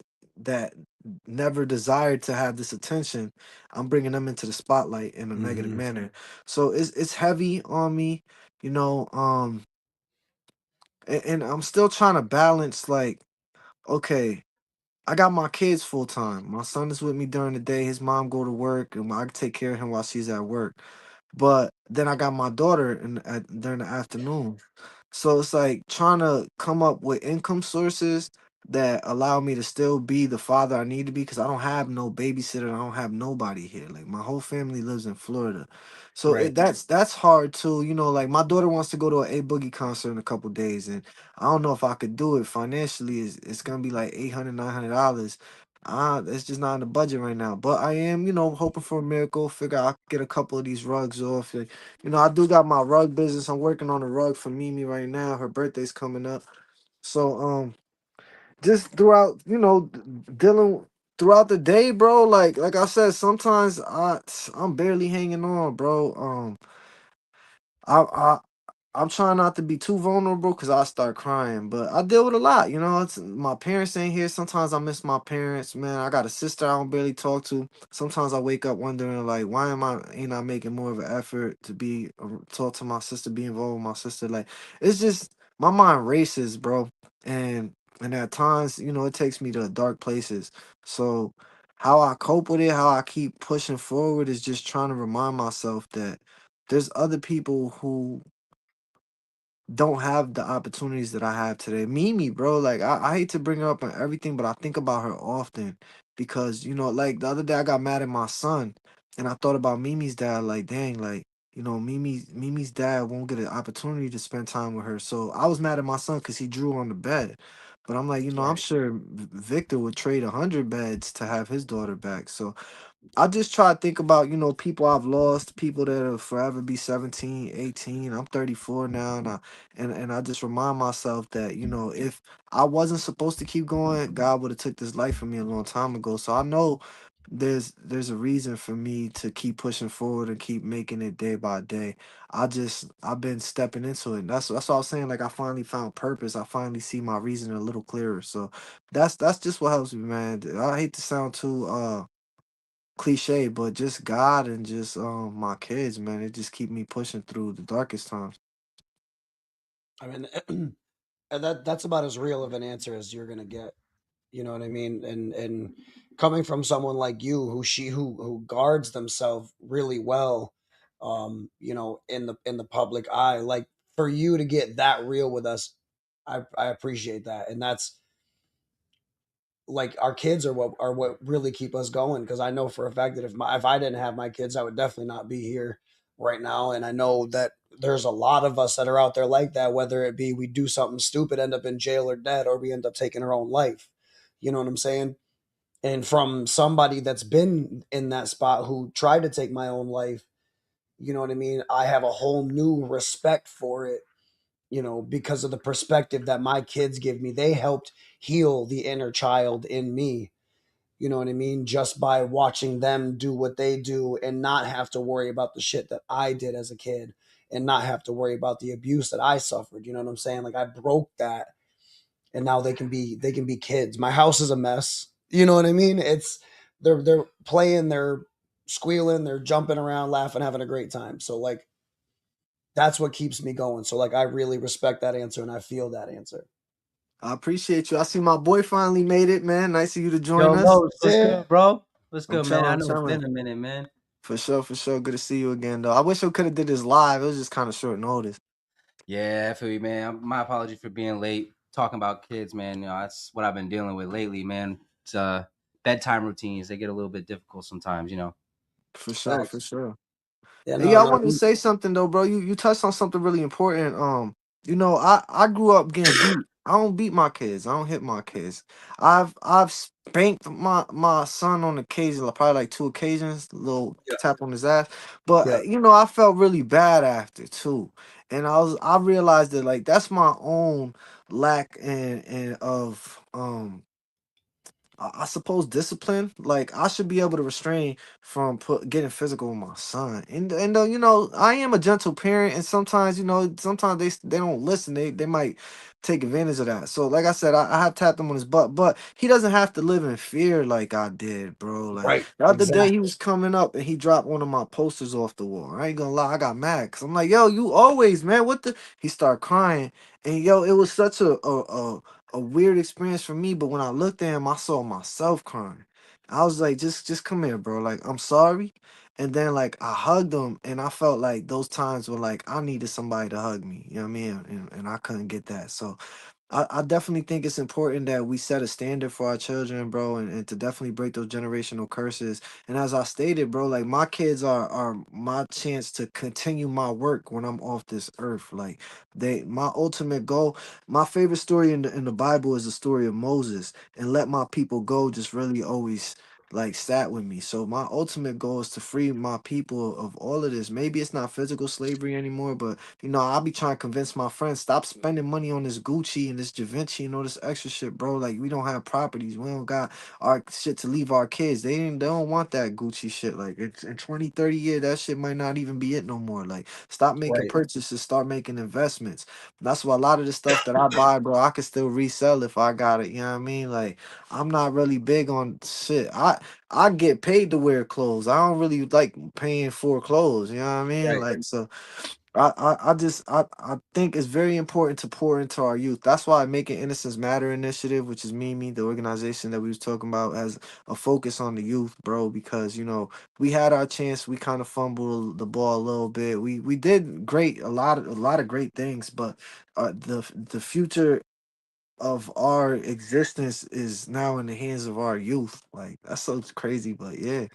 never desired to have this attention. I'm bringing them into the spotlight in a negative Mhm. manner. So it's heavy on me, you know. And I'm still trying to balance like, okay, I got my kids full time. My son is with me during the day. His mom go to work, and I take care of him while she's at work. But then I got my daughter during the afternoon. So it's like trying to come up with income sources that allow me to still be the father I need to be because I don't have no babysitter. I don't have nobody here. Like my whole family lives in Florida. So Right. that's hard too. You know, like my daughter wants to go to a Boogie concert in a couple days and I don't know if I could do it financially. It's gonna be like $800, $900. It's just not in the budget right now. But I am, you know, hoping for a miracle. Figure I get a couple of these rugs off. Like, you know, I do got my rug business. I'm working on a rug for Mimi right now. Her birthday's coming up. So just throughout, you know, dealing throughout the day, bro. Like I said, sometimes I'm barely hanging on, bro. I I'm trying not to be too vulnerable because I start crying, but I deal with a lot. You know, it's my parents ain't here. Sometimes I miss my parents, man. I got a sister I don't barely talk to. Sometimes I wake up wondering, like, why ain't I making more of an effort to be talk to my sister, be involved with my sister? Like, it's just my mind races, bro, and at times, you know, it takes me to dark places. So, how I cope with it, how I keep pushing forward, is just trying to remind myself that there's other people who don't have the opportunities that I have today. Mimi, bro, like I hate to bring her up on everything, but I think about her often because you know, like the other day I got mad at my son and I thought about Mimi's dad, like, dang, like, you know, Mimi's dad won't get an opportunity to spend time with her. So I was mad at my son because he drew on the bed. But I'm like, you know, I'm Right. sure Victor would trade 100 beds to have his daughter back. So I just try to think about, you know, people I've lost, people that'll forever be 17, 18. I'm 34 now and I just remind myself that, you know, if I wasn't supposed to keep going, God would have took this life from me a long time ago. So I know there's a reason for me to keep pushing forward and keep making it day by day. I've been stepping into it. That's what I was saying. Like I finally found purpose. I finally see my reason a little clearer. So that's just what helps me, man. I hate to sound too cliche, but just God and just my kids, man, it just keep me pushing through the darkest times. I mean, and that's about as real of an answer as you're gonna get. You know what I mean? And coming from someone like you, who guards themselves really well, you know, in the public eye, like for you to get that real with us, I appreciate that, and that's like our kids are what really keep us going because I know for a fact that if I didn't have my kids, I would definitely not be here right now, and I know that there's a lot of us that are out there like that, whether it be we do something stupid, end up in jail or dead, or we end up taking our own life. You know what I'm saying? And from somebody that's been in that spot who tried to take my own life, you know what I mean? I have a whole new respect for it, you know, because of the perspective that my kids give me. They helped heal the inner child in me. You know what I mean? Just by watching them do what they do and not have to worry about the shit that I did as a kid and not have to worry about the abuse that I suffered. You know what I'm saying? Like I broke that and now they can be kids. My house is a mess. You know what I mean? It's they're playing, they're squealing, they're jumping around, laughing, having a great time. So like that's what keeps me going. So like I really respect that answer and I feel that answer. I appreciate you. I see my boy finally made it, man. Nice of you to join Yo, us. Los, what's Yeah. good, bro? What's I'm good, man? chilling. I I'm know it's chilling. been a minute, man. For sure, for sure. Good to see you again, though. I wish I could have did this live. It was just kind of short notice. Yeah, I feel you, man. My apology for being late. Talking about kids, man. You know, that's what I've been dealing with lately, man. It's bedtime routines. They get a little bit difficult sometimes, you know. For sure, for Facts. sure. Yeah, Hey, no, yeah, I no. wanted to say something though, bro. You touched on something really important. I grew up getting beat. I don't beat my kids. I don't hit my kids. I've spanked my son on occasion, like, probably like 2 occasions, a little Yeah. tap on his ass. But Yeah. I felt really bad after too, and I realized that like that's my own lack and of I suppose discipline. Like I should be able to restrain from getting physical with my son. And I am a gentle parent, and sometimes sometimes they don't listen. They might take advantage of that. So like I said, I have tapped him on his butt, but he doesn't have to live in fear like I did, bro. Like Right. the other day, he Exactly. was coming up and he dropped one of my posters off the wall. I ain't gonna lie, I got mad because I'm like, yo, you always, man. What the? He started crying, and yo, it was such a weird experience for me, but when I looked at him, I saw myself crying. I was like, just come here, bro. Like, I'm sorry. And then like I hugged him and I felt like those times were like I needed somebody to hug me. You know what I mean? And I couldn't get that. So I definitely think it's important that we set a standard for our children, bro, and to definitely break those generational curses. And as I stated, bro, like my kids are my chance to continue my work when I'm off this earth. Like my ultimate goal, my favorite story in the Bible is the story of Moses. And let my people go just really always like sat with me. So my ultimate goal is to free my people of all of this. Maybe it's not physical slavery anymore, but I'll be trying to convince my friends stop spending money on this Gucci and this Givenchy and all this extra shit, bro. Like we don't have properties. We don't got our shit to leave our kids. They don't want that Gucci shit. Like it's in 20, 30 years, that shit might not even be it no more. Like stop making Right. purchases, start making investments. That's why a lot of the stuff that I buy, bro, I can still resell if I got it. You know what I mean? Like I'm not really big on shit. I get paid to wear clothes. I don't really like paying for clothes. You know what I mean? Right. Like so. I think it's very important to pour into our youth. That's why Making Innocence Matter initiative, which is me, the organization that we was talking about, has a focus on the youth, bro. Because we had our chance, we kind of fumbled the ball a little bit. We did great, a lot of great things, but the future of our existence is now in the hands of our youth. Like that's so crazy, but yeah.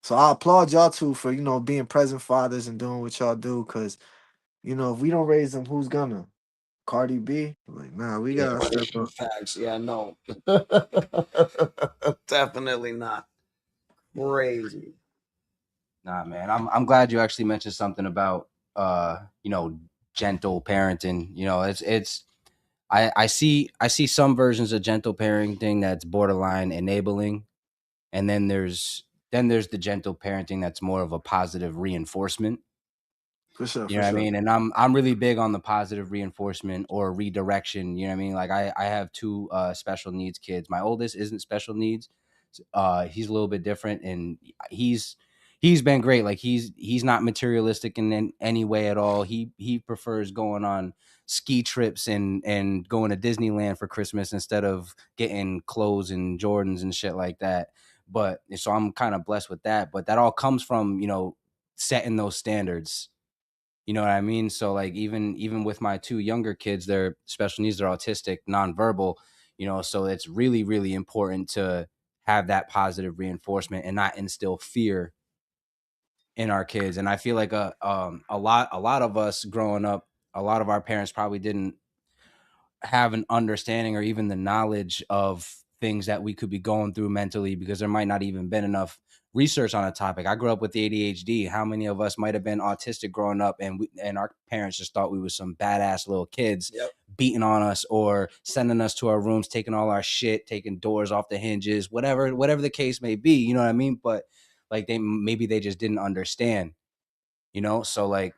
So I applaud y'all too for being present fathers and doing what y'all do, cause if we don't raise them, who's gonna? Cardi B? Like, nah, we Yeah. gotta step Right. up. Facts. Yeah. No. Definitely not. Crazy. Nah, man. I'm glad you actually mentioned something about gentle parenting. It's I see some versions of gentle parenting that's borderline enabling, and then there's the gentle parenting that's more of a positive reinforcement. For sure, You for know what I sure. mean? And I'm really big on the positive reinforcement or redirection. You know what I mean? Like I have two special needs kids. My oldest isn't special needs. He's a little bit different, and he's he's been great. Like he's not materialistic in any way at all. He prefers going on ski trips and going to Disneyland for Christmas instead of getting clothes and Jordans and shit like that. But so I'm kind of blessed with that. But that all comes from setting those standards. You know what I mean? So like even with my two younger kids, they're special needs, they're autistic, nonverbal, so it's really, really important to have that positive reinforcement and not instill fear in our kids. And I feel like a lot of us growing up, a lot of our parents probably didn't have an understanding or even the knowledge of things that we could be going through mentally because there might not even been enough research on a topic. I grew up with ADHD. How many of us might have been autistic growing up and our parents just thought we were some badass little kids Yep. beating on us or sending us to our rooms, taking all our shit, taking doors off the hinges, whatever the case may be, you know what I mean? But like maybe they just didn't understand, you know? So like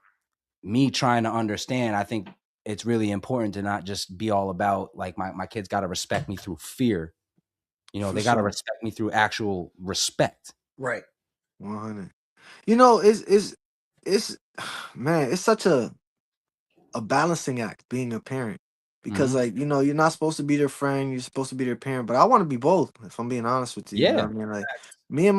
me trying to understand, I think it's really important to not just be all about like my kids got to respect me through fear. You know, For they got to sure. respect me through actual respect. Right. 100. You know, it's man, it's such a balancing act being a parent because Mm-hmm. like you're not supposed to be their friend, you're supposed to be their parent, but I want to be both if I'm being honest with you, you know Yeah. what I mean? Like me and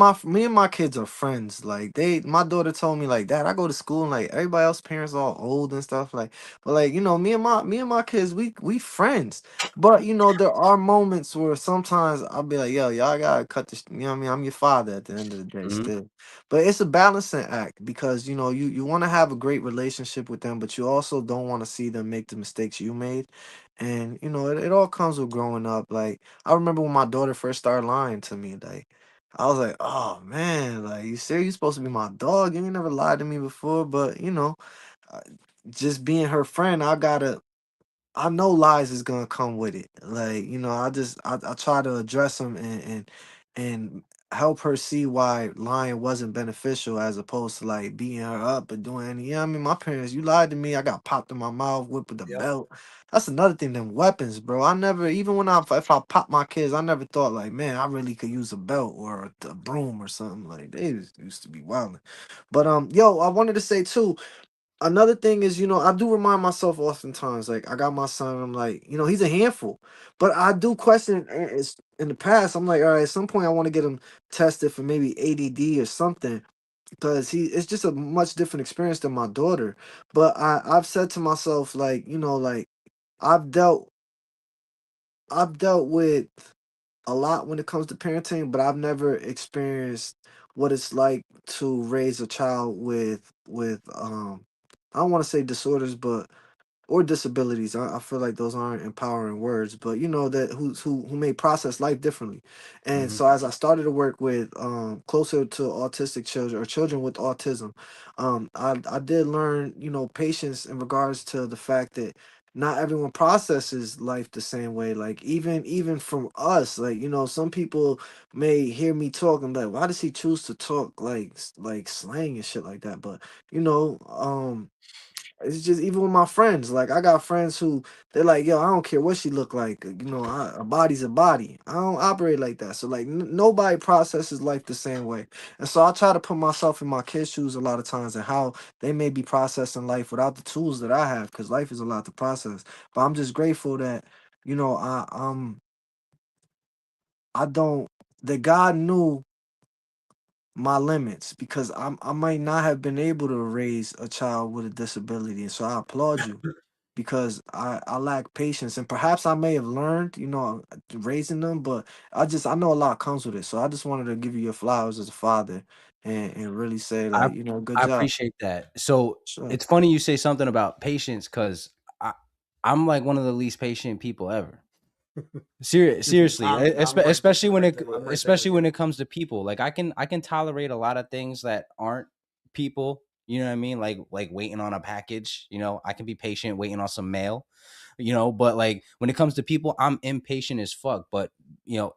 my kids are friends. Like my daughter told me like, Dad, I go to school and like everybody else parents all old and stuff like, but like me and my kids, we friends. But there are moments where sometimes I'll be like, yo, y'all gotta cut this, you know what I mean? I'm your father at the end of the day Mm-hmm. still. But it's a balancing act because you want to have a great relationship with them, but you also don't want to see them make the mistakes you made. And it all comes with growing up. Like I remember when my daughter first started lying to me, like I was like, oh man, like you serious? You supposed to be my dog? You ain't never lied to me before. But uh, just being her friend, I know lies is gonna come with it. Like, I try to address them and help her see why lying wasn't beneficial as opposed to like beating her up or doing any. I mean, my parents, you lied to me, I got popped in my mouth, whipped with a Yep. belt. That's another thing, them weapons, bro. I never, even when if I pop my kids, I never thought like, man, I really could use a belt or a broom or something. Like they used to be wild. But yo, I wanted to say too, another thing is, I do remind myself oftentimes, like I got my son, I'm like, he's a handful, but I do question it's in the past. I'm like, all right, at some point I want to get him tested for maybe ADD or something because it's just a much different experience than my daughter. But I've said to myself, like, like I've dealt I've dealt with a lot when it comes to parenting, but I've never experienced what it's like to raise a child with I don't want to say disorders, but or disabilities. I feel like those aren't empowering words, but that who may process life differently. And Mm-hmm. so as I started to work with closer to autistic children or children with autism, I did learn patience in regards to the fact that not everyone processes life the same way. Like even from us, like some people may hear me talk and be like, why does he choose to talk like slang and shit like that? But you know um it's just even with my friends. Like I got friends who they're like, "Yo, I don't care what she look like. A body's a body. I don't operate like that." So like, nobody processes life the same way. And so I try to put myself in my kids' shoes a lot of times and how they may be processing life without the tools that I have, because life is a lot to process. But I'm just grateful that you know I don't that God knew my limits because I might not have been able to raise a child with a disability. And so I applaud you because I lack patience and perhaps I may have learned, raising them, but I know a lot comes with it. So I just wanted to give you your flowers as a father and really say I like, good I job. appreciate that. So Sure. it's funny you say something about patience because I'm like one of the least patient people ever. Seriously, especially when it I'm right there with you. comes to people. Like I can tolerate a lot of things that aren't people. You know what I mean? Like waiting on a package. You know, I can be patient waiting on some mail. You know, but like when it comes to people, I'm impatient as fuck. But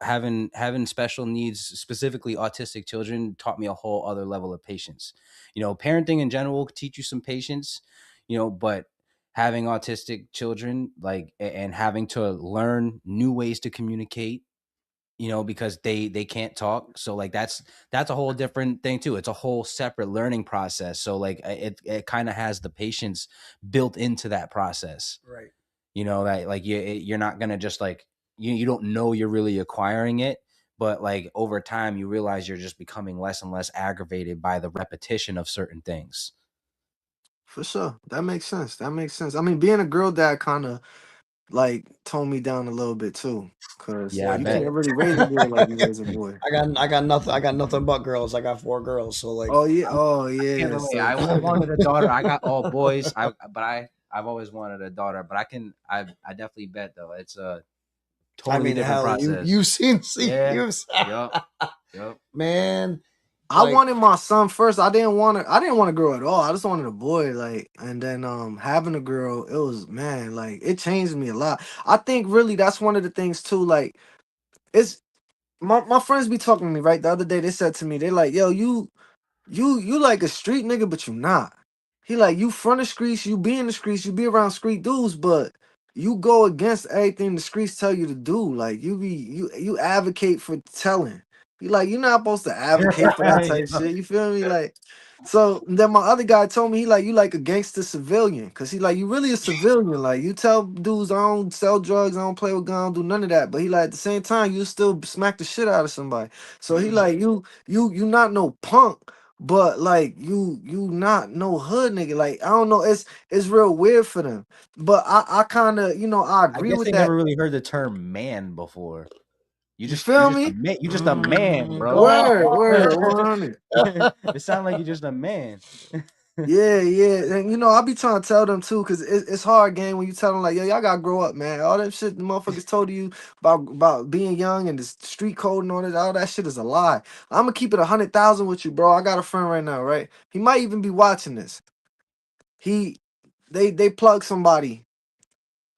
having special needs, specifically autistic children, taught me a whole other level of patience. You know, parenting in general will teach you some patience. You know, but having autistic children like and having to learn new ways to communicate, because they can't talk, so like that's a whole different thing too. It's a whole separate learning process, so like it kind of has the patience built into that process, Right. that like you're not gonna just like you don't know you're really acquiring it, but like over time you realize you're just becoming less and less aggravated by the repetition of certain things. For sure. That makes sense. That makes sense. I mean, being a girl dad kind of like toned me down a little bit too. Cause Yeah, I you bet. can't really raise a girl like you raise a boy. I got nothing but girls. I got 4 girls. So like, Oh yeah. Oh Can't yeah. relate. So I wanted a daughter. I got all boys. I've always wanted a daughter, but I definitely bet though it's a I totally mean, different hell, process. you've seen Yeah. CUs, Yup. Yup. man. I Like, wanted my son first. I didn't want a girl at all. I just wanted a boy. Like, and then having a girl, it was, man, like it changed me a lot. I think really that's one of the things too. Like, it's my friends be talking to me, right? The other day they said to me, they like, yo, you like a street nigga, but you not. He like, you front of streets, you be in the streets, you be around street dudes, but you go against everything the streets tell you to do. Like, you advocate for telling. He like, you're not supposed to advocate for that type of Yeah. shit. You feel me? Like, so then my other guy told me, he like, you like a gangster civilian. Cause he like, you really a civilian. Like, you tell dudes I don't sell drugs, I don't play with guns, I don't do none of that. But he like, at the same time, you still smack the shit out of somebody. So he like, you not no punk, but like you not no hood nigga. Like, I don't know, it's real weird for them. But I kind of, I I agree guess with they that. never really heard the term man before. You You're feel just a me? man. You just a man, bro. Word 100. It sounds like you're just a man. Yeah, yeah, and I be trying to tell them too, cause it's hard game when you tell them like, yo, y'all gotta grow up, man. All that shit the motherfuckers told you about being young and the street code and all that shit is a lie. I'm gonna keep it 100,000 with you, bro. I got a friend right now, right? He might even be watching this. He, they plug somebody,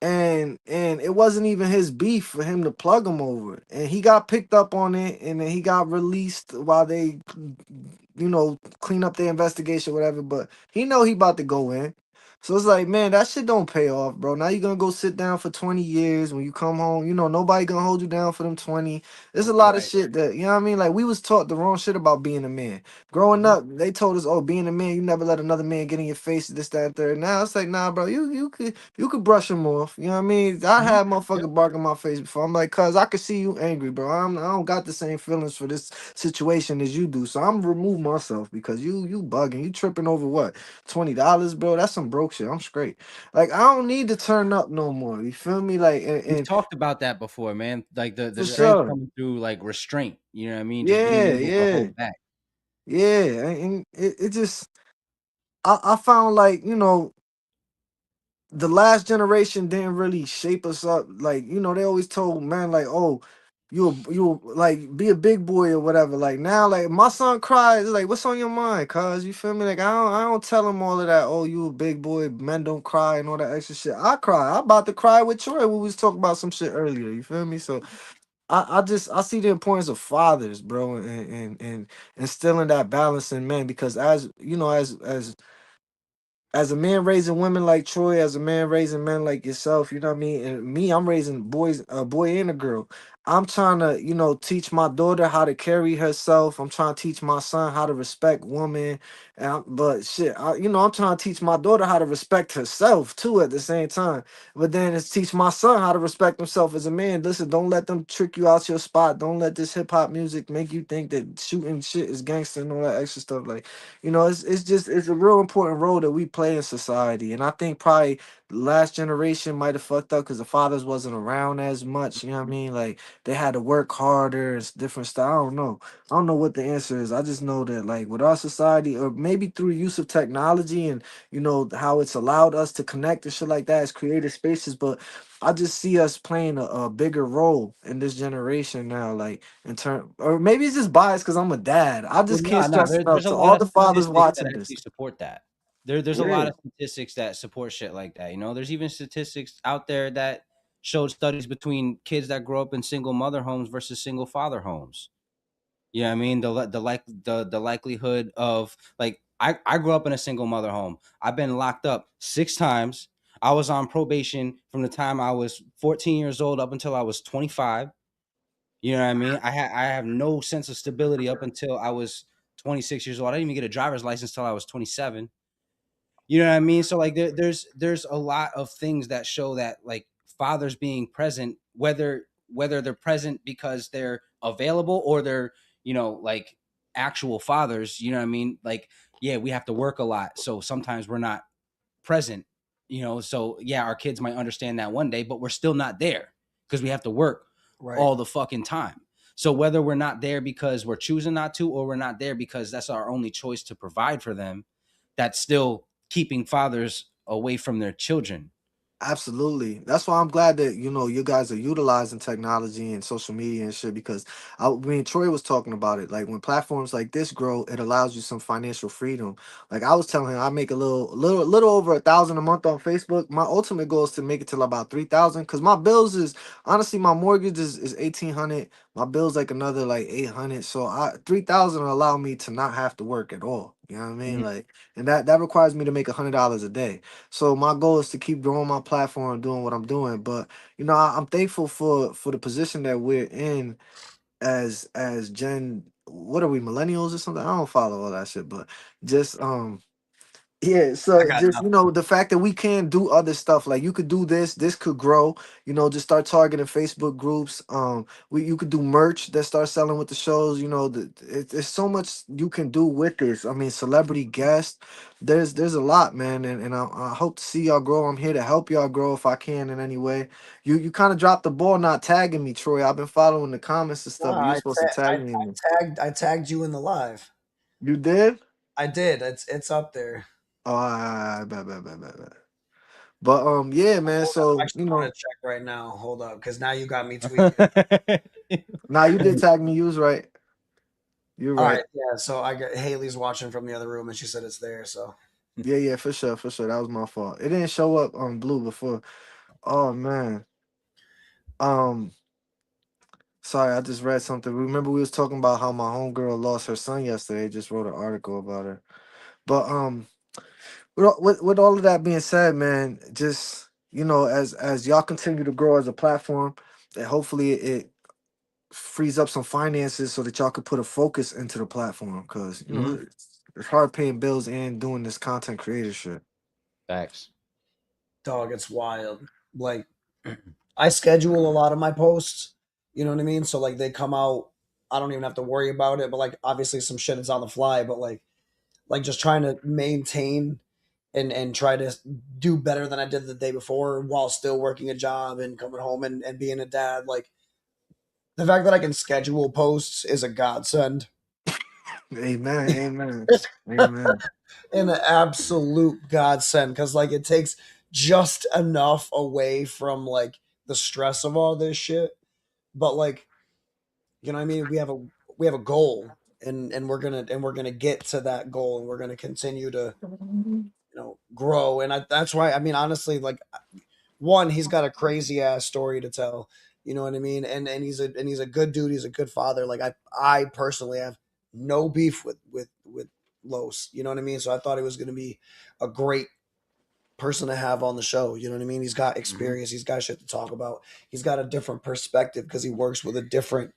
and it wasn't even his beef for him to plug him over, and he got picked up on it, and then he got released while they clean up their investigation, whatever. But he know he about to go in. So it's like, man, that shit don't pay off, bro. Now you're gonna go sit down for 20 years. When you come home, nobody gonna hold you down for them 20. There's a lot of right. shit that, you know what I mean? Like, we was taught the wrong shit about being a man. Growing Mhm. up, they told us, oh, being a man, you never let another man get in your face, this, that, and third. Now it's like, nah, bro, you could brush him off. You know what I mean? I Mhm. had Yep. motherfuckers bark in my face before. I'm like, cuz I could see you angry, bro. I don't got the same feelings for this situation as you do. So I'm remove myself because you bugging. You tripping over what? $20, bro? That's some broke shit. I'm straight. Like, I don't need to turn up no more. You feel me? Like, We've and talked about that before, man. Like the for strength sure. coming through like restraint. You know what I mean? Just being Yeah, able to yeah, hold back. yeah. And it just I found like, the last generation didn't really shape us up. Like, they always told man, like, oh, you like be a big boy or whatever. Like, now, like, my son cries, like, what's on your mind, cuz? You feel me? Like, I don't tell him all of that, oh, you a big boy, men don't cry and all that extra shit. I cry. I about to cry with Troy when we was talking about some shit earlier. You feel me? So I see the importance of fathers, bro, and instilling that balance in men, because as you know, as a man raising women like Troy, as a man raising men like yourself, you know what I mean? And me, I'm raising boys, a boy and a girl. I'm trying to, teach my daughter how to carry herself. I'm trying to teach my son how to respect women. But shit, I'm trying to teach my daughter how to respect herself too at the same time. But then it's teach my son how to respect himself as a man. Listen, don't let them trick you out your spot. Don't let this hip hop music make you think that shooting shit is gangster and all that extra stuff. Like, it's a real important role that we play in society. And I think probably the last generation might have fucked up because the fathers wasn't around as much. You know what I mean? Like, they had to work harder and different stuff. I don't know. I don't know what the answer is. I just know that, like, with our society, or maybe through use of technology and how it's allowed us to connect and shit like that, as creative spaces. But I just see us playing a bigger role in this generation now, like, in turn, or maybe it's just biased because I'm a dad. I Well, just can't no, no. stress enough There's a to lot all of the fathers statistics that watching this. actually support that. There's a lot Yeah. of statistics that support shit like that. There's even statistics out there that showed studies between kids that grow up in single mother homes versus single father homes. You know what I mean? The likelihood of, like, I grew up in a single mother home. I've been locked up 6 times. I was on probation from the time I was 14 years old up until I was 25. You know what I mean? I have no sense of stability up until I was 26 years old. I didn't even get a driver's license till I was 27. You know what I mean? So like there's a lot of things that show that, like, fathers being present, whether they're present because they're available or they're, like, actual fathers, you know what I mean? Like, yeah, we have to work a lot. So sometimes we're not present, so yeah, our kids might understand that one day, but we're still not there because we have to work Right. all the fucking time. So whether we're not there because we're choosing not to, or we're not there because that's our only choice to provide for them, that's still keeping fathers away from their children. Absolutely. That's why I'm glad that you guys are utilizing technology and social media and shit because me and Troy was talking about it. Like when platforms like this grow, it allows you some financial freedom. Like I was telling him, I make a little over 1,000 a month on Facebook. My ultimate goal is to make it till about 3,000 because my bills is honestly my mortgage is 1,800. My bills like another like 800. So 3,000 will allow me to not have to work at all. You know what I mean? Mhm. Like, and that requires me to make $100 a day. So my goal is to keep growing my platform, doing what I'm doing. But I'm thankful for the position that we're in as Gen. What are we, millennials or something? I don't follow all that shit, but just yeah, I so got just nothing. the fact that we can do other stuff, like you could do this could grow. Just start targeting Facebook groups. You could do merch that start selling with the shows. There's so much you can do with this. I mean, celebrity guests. There's a lot, man, and I hope to see y'all grow. I'm here to help y'all grow if I can in any way. You kind of dropped the ball not tagging me, Troy. I've been following the comments and stuff, Nah, but you're supposed to tag me. I tagged you in the live. You did? I did. It's up there. Oh, I bet. But yeah, man. Hold up. I So actually want to check right now. Hold up, because now you got me tweaking. now you did tag me. You was right. You're All right. right, yeah. So I got Haley's watching from the other room, and she said it's there. So Yeah, for sure, for sure. That was my fault. It didn't show up on blue before. Oh man. Um, sorry, I just read something. Remember we was talking about how my homegirl lost her son yesterday. Just wrote an article about her. But with all of that being said, man, just as y'all continue to grow as a platform, and hopefully it frees up some finances so that y'all could put a focus into the platform because Mhm. it's hard paying bills and doing this content creator shit. Facts. dog, it's wild. Like I schedule a lot of my posts. You know what I mean? So like they come out. I don't even have to worry about it. But like obviously some shit is on the fly. But like just trying to maintain and try to do better than I did the day before while still working a job and coming home and being a dad. Like the fact that I can schedule posts is a godsend. Amen, amen, amen. An absolute godsend because like it takes just enough away from like the stress of all this shit. But like, you know what I mean? We have a goal and we're gonna get to that goal and we're gonna continue to, grow. And that's why I mean honestly, like one, he's got a crazy ass story to tell. You know what I mean? And he's a good dude. He's a good father. Like I personally have no beef with Los. You know what I mean? So I thought he was going to be a great person to have on the show. You know what I mean? He's got Mhm. experience. He's got shit to talk about. He's got a different perspective because he works with a different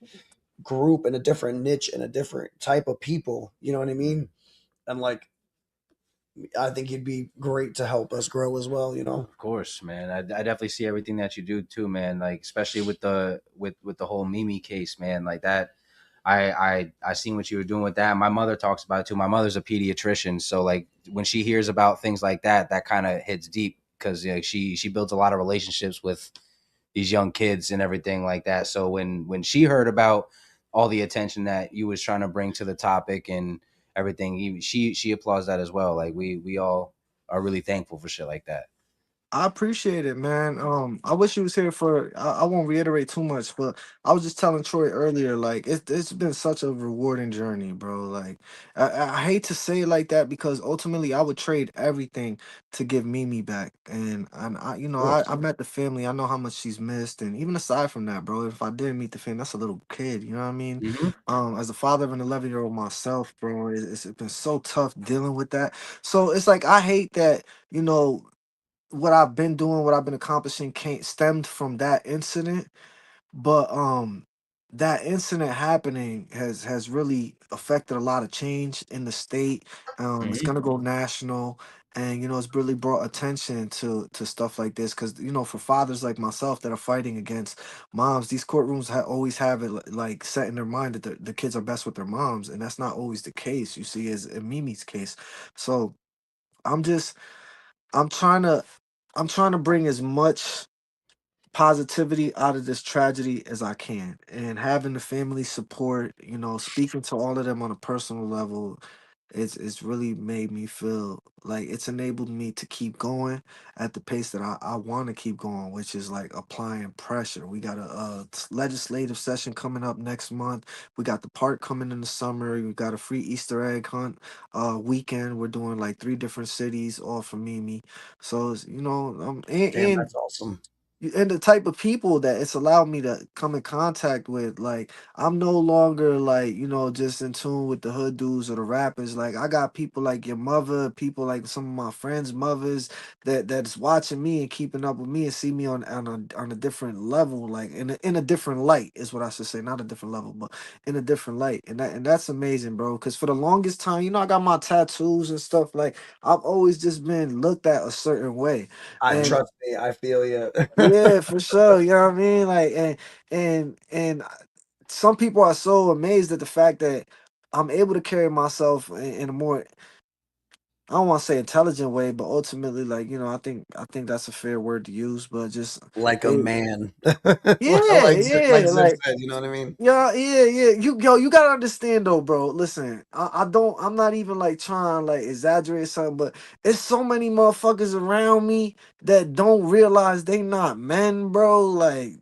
group and a different niche and a different type of people. You know what I mean? And like I think he'd be great to help us grow as well. You know? Of course, man. I definitely see everything that you do too, man. Like especially with the whole Mimi case, man. Like that, I seen what you were doing with that. My mother talks about it too. My mother's a pediatrician, so like when she hears about things like that, that kind of hits deep because she builds a lot of relationships with these young kids and everything like that. So when she heard about all the attention that you was trying to bring to the topic and everything, she applauds that as well. Like we all are really thankful for shit like that. I appreciate it, man. I wish you was here for. I won't reiterate too much, but I was just telling Troy earlier, like it's been such a rewarding journey, bro. Like I hate to say it like that because ultimately I would trade everything to give Mimi back, and I, Of course. I met the family. I know how much she's missed, and even aside from that, bro, if I didn't meet the family, that's a little kid. You know what I mean? Hmm. As a father of an 11-year-old myself, bro, it's been so tough dealing with that. So it's like I hate that. What I've been doing, what I've been accomplishing came stemmed from that incident. But that incident happening has really affected a lot of change in the state. It's Hmm. gonna go national. And it's really brought attention to stuff like this because for fathers like myself that are fighting against moms, these courtrooms always have it like set in their mind that the kids are best with their moms, and that's not always the case. You see, as in Mimi's case, so I'm just I'm trying to I'm trying to bring as much positivity out of this tragedy as I can. And having the family support, speaking to all of them on a personal level, it's really made me feel like it's enabled me to keep going at the pace that I want to keep going, which is like applying pressure. We got a, legislative session coming up next month. We got the park coming in the summer. We got a free Easter egg hunt weekend. We're doing like 3 different cities, all for Mimi. So Damn, and that's awesome. and the type of people that it's allowed me to come in contact with, like I'm no longer like just in tune with the hood dudes or the rappers. Like I got people like your mother, people like some of my friends mothers that's watching me and keeping up with me and see me on a different level, like in a different light is what I should say, not a different level but in a different light. And that's amazing, bro, because for the longest time, I got my tattoos and stuff. Like I've always just been looked at a certain way. I And trust me, I feel you. yeah, for sure. You know what I mean? Like, and some people are so amazed at the fact that I'm able to carry myself in a more, I don't want to say intelligent way, but ultimately, like I think that's a fair word to use. But just Like a it, man. yeah, Like yeah, Zip like said, you know what I mean? yeah, yeah, yeah. You gotta understand though, bro. Listen, I'm not even like trying like exaggerate something, but it's so many motherfuckers around me that don't realize they not men, bro. Like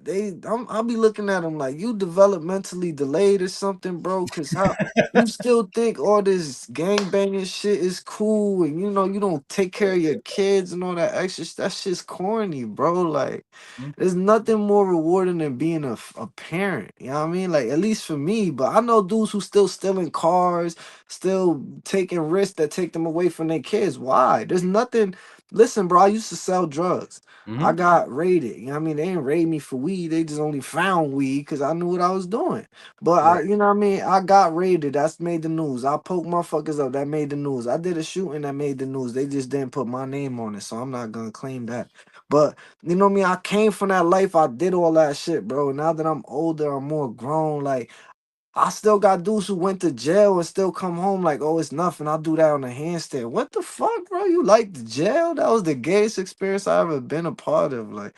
I'll be looking at them like you developmentally delayed or something, bro. Cause how you still think all this gang banging shit is cool, and you don't take care of your kids and all that extra. That shit's corny, bro. Like. There's nothing more rewarding than being a parent. You know what I mean? Like, at least for me. But I know dudes who still stealing cars, still taking risks that take them away from their kids. Why? There's nothing. Listen, bro, I used to sell drugs. I Hmm. got raided. You know what I mean? They didn't raid me for weed. They just only found weed because I knew what I was doing. But Right. you know what I mean? I got raided. That's made the news. I poked motherfuckers up. That made the news. I did a shooting that made the news. They just didn't put my name on it. So I'm not going to claim that. But you know what I mean? I came from that life. I did all that shit, bro. Now that I'm older, I'm more grown. Like, I still got dudes who went to jail and still come home like, oh, it's nothing. I'll do that on a handstand. What the fuck, bro? You like the jail? That was the gayest experience I ever been a part of. Like,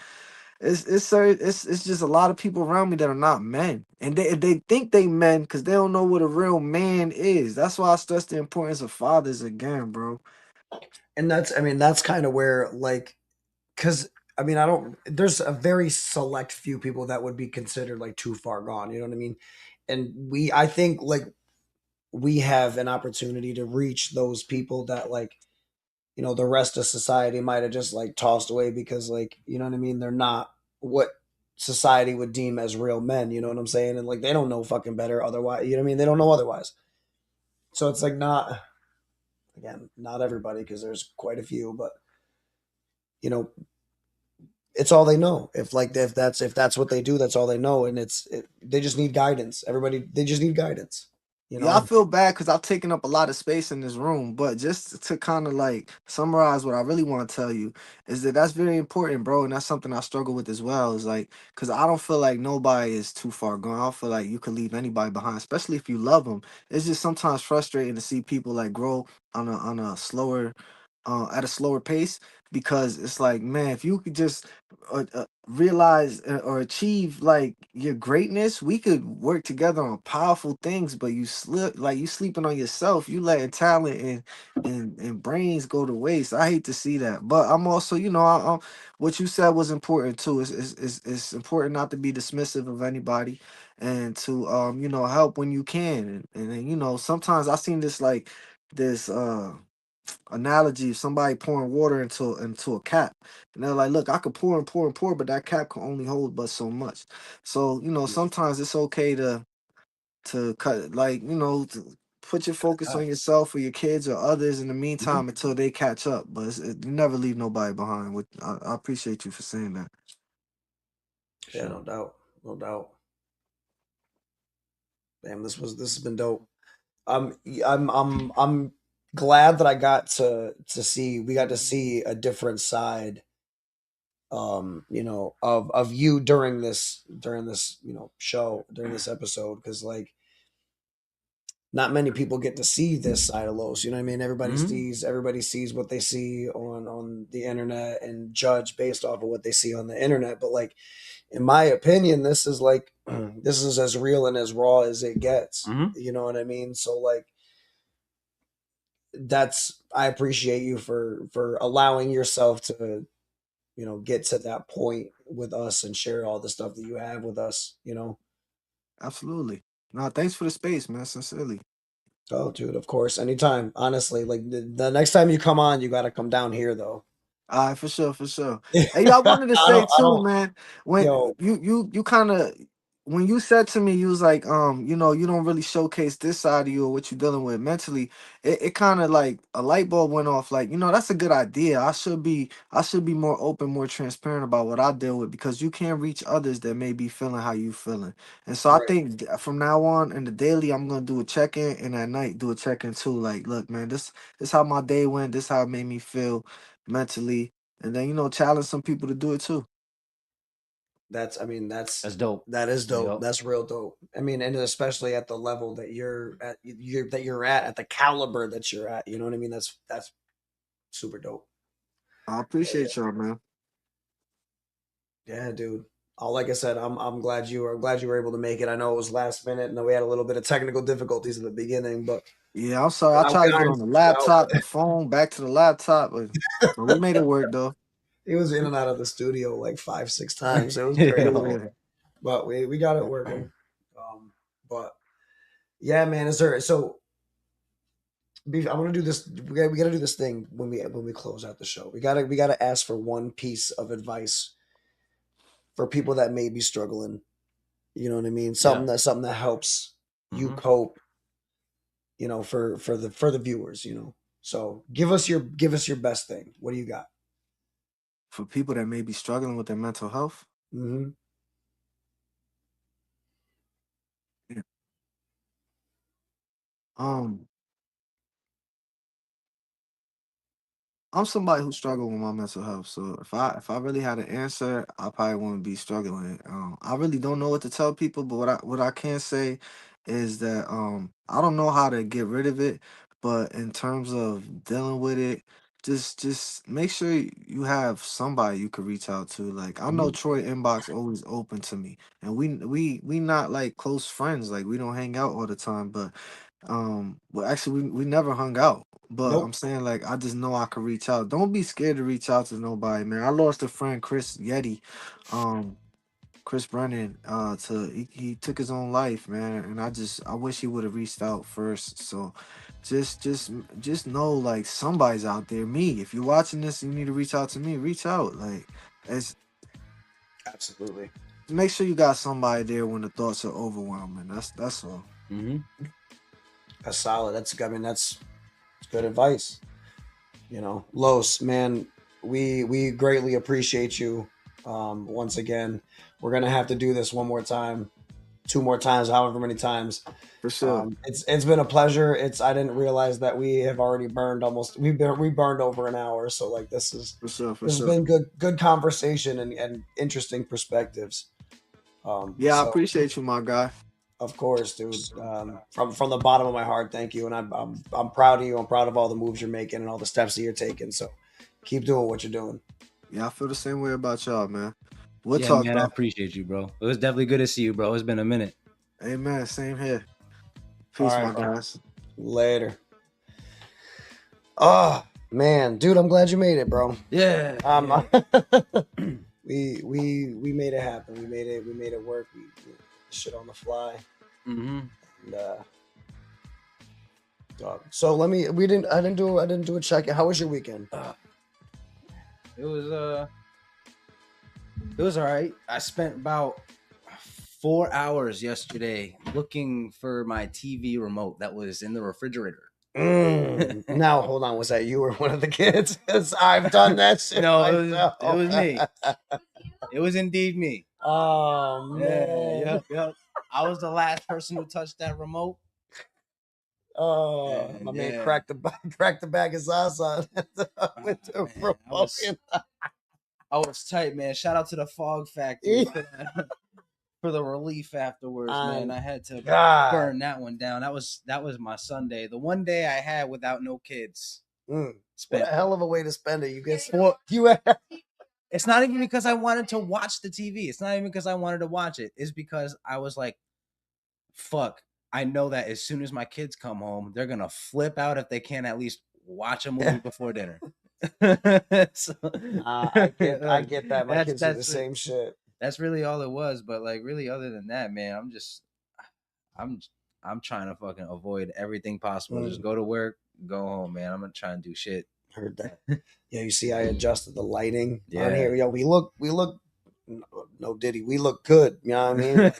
it's just a lot of people around me that are not men, and they think they men because they don't know what a real man is. That's why I stress the importance of fathers again, bro. And I mean, that's kind of where, like, because I mean, I don't, there's a very select few people that would be considered like too far gone, you know what I mean? And I think, like, we have an opportunity to reach those people that, like, the rest of society might have just like tossed away because, like, you know what I mean? They're not what society would deem as real men, you know what I'm saying? And like, they don't know fucking better otherwise, you know what I mean? They don't know otherwise. So it's like, not, again, not everybody, because there's quite a few, but you know, it's all they know. If that's what they do, that's all they know, and they just need guidance. Everybody, they just need guidance. You Yeah, I know, feel bad because I've taken up a lot of space in this room, but just to kind of like summarize what I really want to tell you is that that's very important, bro, and that's something I struggle with as well. Is like because I don't feel like nobody is too far gone. I don't feel like you can leave anybody behind, especially if you love them. It's just sometimes frustrating to see people like grow on a slower, at a slower pace because it's like, man, if you could just realize or achieve like your greatness, we could work together on powerful things. But you sleeping on yourself, you letting talent and brains go to waste. I hate to see that, but I'm also, what you said was important too. It's important not to be dismissive of anybody and to help when you can. And then, sometimes I seen this analogy of somebody pouring water into a cap, and they're like, look, I could pour and pour and pour, but that cap can only hold but so much. So sometimes it's okay to cut, like, to put your focus on yourself or your kids or others in the Mhm. meantime until they catch up. But you never leave nobody behind. I appreciate you for saying that. Yeah, Sure. no doubt, no doubt. Damn, this has been dope. I'm glad that I got to see we got to see a different side, of you during this show, during this episode, because like not many people get to see this side of Los. You know what I mean? Hmm. Everybody sees what they see on the internet and judge based off of what they see on the internet. But like, in my opinion, this is like this is as real and as raw as it gets. Hmm. You know what I mean? So like, I appreciate you for allowing yourself to, get to that point with us and share all the stuff that you have with us. Absolutely. No, thanks for the space, man. Sincerely. Oh, dude, of course, anytime. Honestly, like the next time you come on, you got to come down here though. All right, for sure, for sure. Hey, I wanted to say I too, don't, man. When yo, you kind of when you said to me, you was like, you don't really showcase this side of you or what you're dealing with mentally. It kind of like a light bulb went off. Like, that's a good idea. I should be more open, more transparent about what I deal with because you can't reach others that may be feeling how you feeling. And so I right. think from now on in the daily, I'm gonna do a check in, and at night do a check in too. Like, look, man, this how my day went. This how it made me feel mentally, and then challenge some people to do it too. I mean, That's dope. that is dope. Yep. That's real dope. I mean, and especially at the level that you're at the caliber that you're at. You know what I mean? That's super dope. I Yeah, appreciate y'all, man. yeah, dude. Like I said, I'm glad you were able to make it. I know it was last minute, and we had a little bit of technical difficulties at the beginning, but Yeah, I'm sorry. I when tried to get iron on the things out, laptop, the phone, back to the laptop, but we made it work though. he was in and out of the studio like 5, 6 times. It was crazy, Yo. Yeah, but we got it working. But yeah, man, is there so? I'm gonna do this. We gotta do this thing when we close out the show. We gotta ask for one piece of advice for people that may be struggling. You know what I mean? Yeah. Something that helps you Hmm. cope. For the viewers. So give us your best thing. What do you got? for people that may be struggling with their mental health. Hmm. Yeah. Um, I'm somebody who struggled with my mental health. So if I really had an answer, I probably wouldn't be struggling. I really don't know what to tell people, but what I can say is that I don't know how to get rid of it, but in terms of dealing with it, just make sure you have somebody you could reach out to. Like I know Hmm. Troy inbox always open to me, and we not like close friends. Like we don't hang out all the time, but well, actually, we never hung out, but I'm Nope. saying like I just know I could reach out. Don't be scared to reach out to nobody, man. I lost a friend, Chris Yeti, um, Chris Brennan. He took his own life, man, and I wish he would have reached out first. So, just know like somebody's out there. Me, if you're watching this, you need to reach out to me. Reach out, like it's Absolutely. make sure you got somebody there when the thoughts are overwhelming. That's all. Hmm. That's solid. That's good advice. Los, man, we greatly appreciate you. Once again, we're gonna have to do this one more time, two more times, however many times. For sure, It's been a pleasure. I didn't realize that we have already burned we burned over an hour. So like for sure, for this has sure. been good conversation and interesting perspectives. Yeah, I So appreciate you, my guy. of course, dude. From the bottom of my heart, thank you, and I'm proud of you. I'm proud of all the moves you're making and all the steps that you're taking. So keep doing what you're doing. Yeah, I feel the same way about y'all, man. We'll Yeah, talk man, I though. appreciate you, bro. It was definitely good to see you, bro. It's been a minute. Amen. Same here. All Peace, right, my bro. guys. Later. Oh man, dude, I'm glad you made it, bro. Yeah, Um, yeah. we made it happen. We made it work. We shit on the fly. Hmm. And, so let me. We didn't. I didn't do a check. How was your weekend? It was it was all right. I spent about 4 hours yesterday looking for my TV remote that was in the refrigerator. Now hold on. Was that you or one of the kids? 'Cause I've done that shit No, it myself. was me. It was indeed me. Oh Yeah, man. yep, yep. I was the last person who touched that remote. Oh, my And man yeah, cracked the bag of Zaza with the man, promotion. I was tight, man. Shout out to the Fog Factory for that, for the relief afterwards, man. On I had to God. burn that one down. That was my Sunday. The one day I had without no kids. What a Spent hell of a way to spend it. You get four. you. It's not even because I wanted to watch the TV. It's not even because I wanted to watch it. It's because I was like, fuck. I know that as soon as my kids come home, they're gonna flip out if they can't at least watch a movie before dinner. So, I get that. My kids do the that's same shit. That's really all it was. But like, really, other than that, man, I'm I'm trying to fucking avoid everything possible. Just go to work, go home, man. I'm not trying to do shit. Heard that. Yeah, you see, I adjusted the lighting on Yeah. here. Yo, we look. No Diddy, we look good. You know what I mean? Like,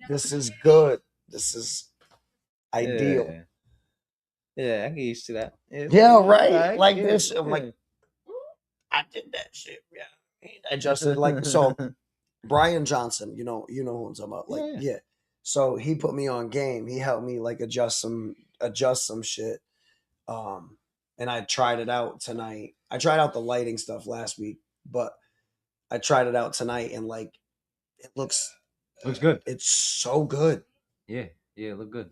this is good. This is ideal. Yeah, I get used to that. Yeah, right. alright, Like yeah, this, I'm like, I did that shit. Yeah, I adjusted like so. Brian Johnson, you know who I'm talking about. Like, Yeah. yeah. So he put me on game. He helped me like adjust some shit. And I tried it out tonight. I tried out the lighting stuff last week, but I tried it out tonight and like it looks good. It's so good. Yeah, look good.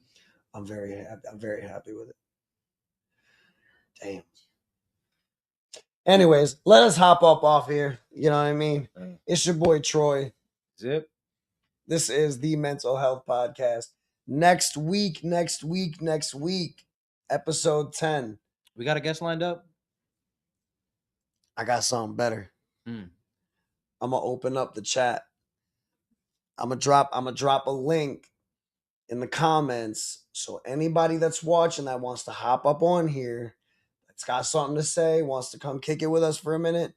I'm very happy with it. Damn. Anyways, let us hop up off here. You know what I mean? It's your boy Troy. Zip. This is the Mental Health Podcast. Next week, episode 10. We got a guest lined up. I got something better. I'm gonna open up the chat. I'm gonna drop a link in the comments. So anybody that's watching that wants to hop up on here, that's got something to say, wants to come kick it with us for a minute,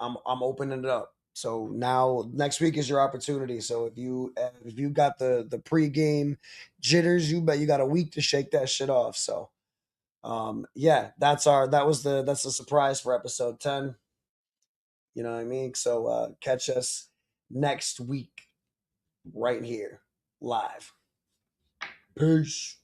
I'm opening it up. So now next week is your opportunity. So if you got the pregame jitters, you bet you got a week to shake that shit off. So yeah, that's the surprise for episode 10. You know what I mean? So catch us next week right here live. Peace.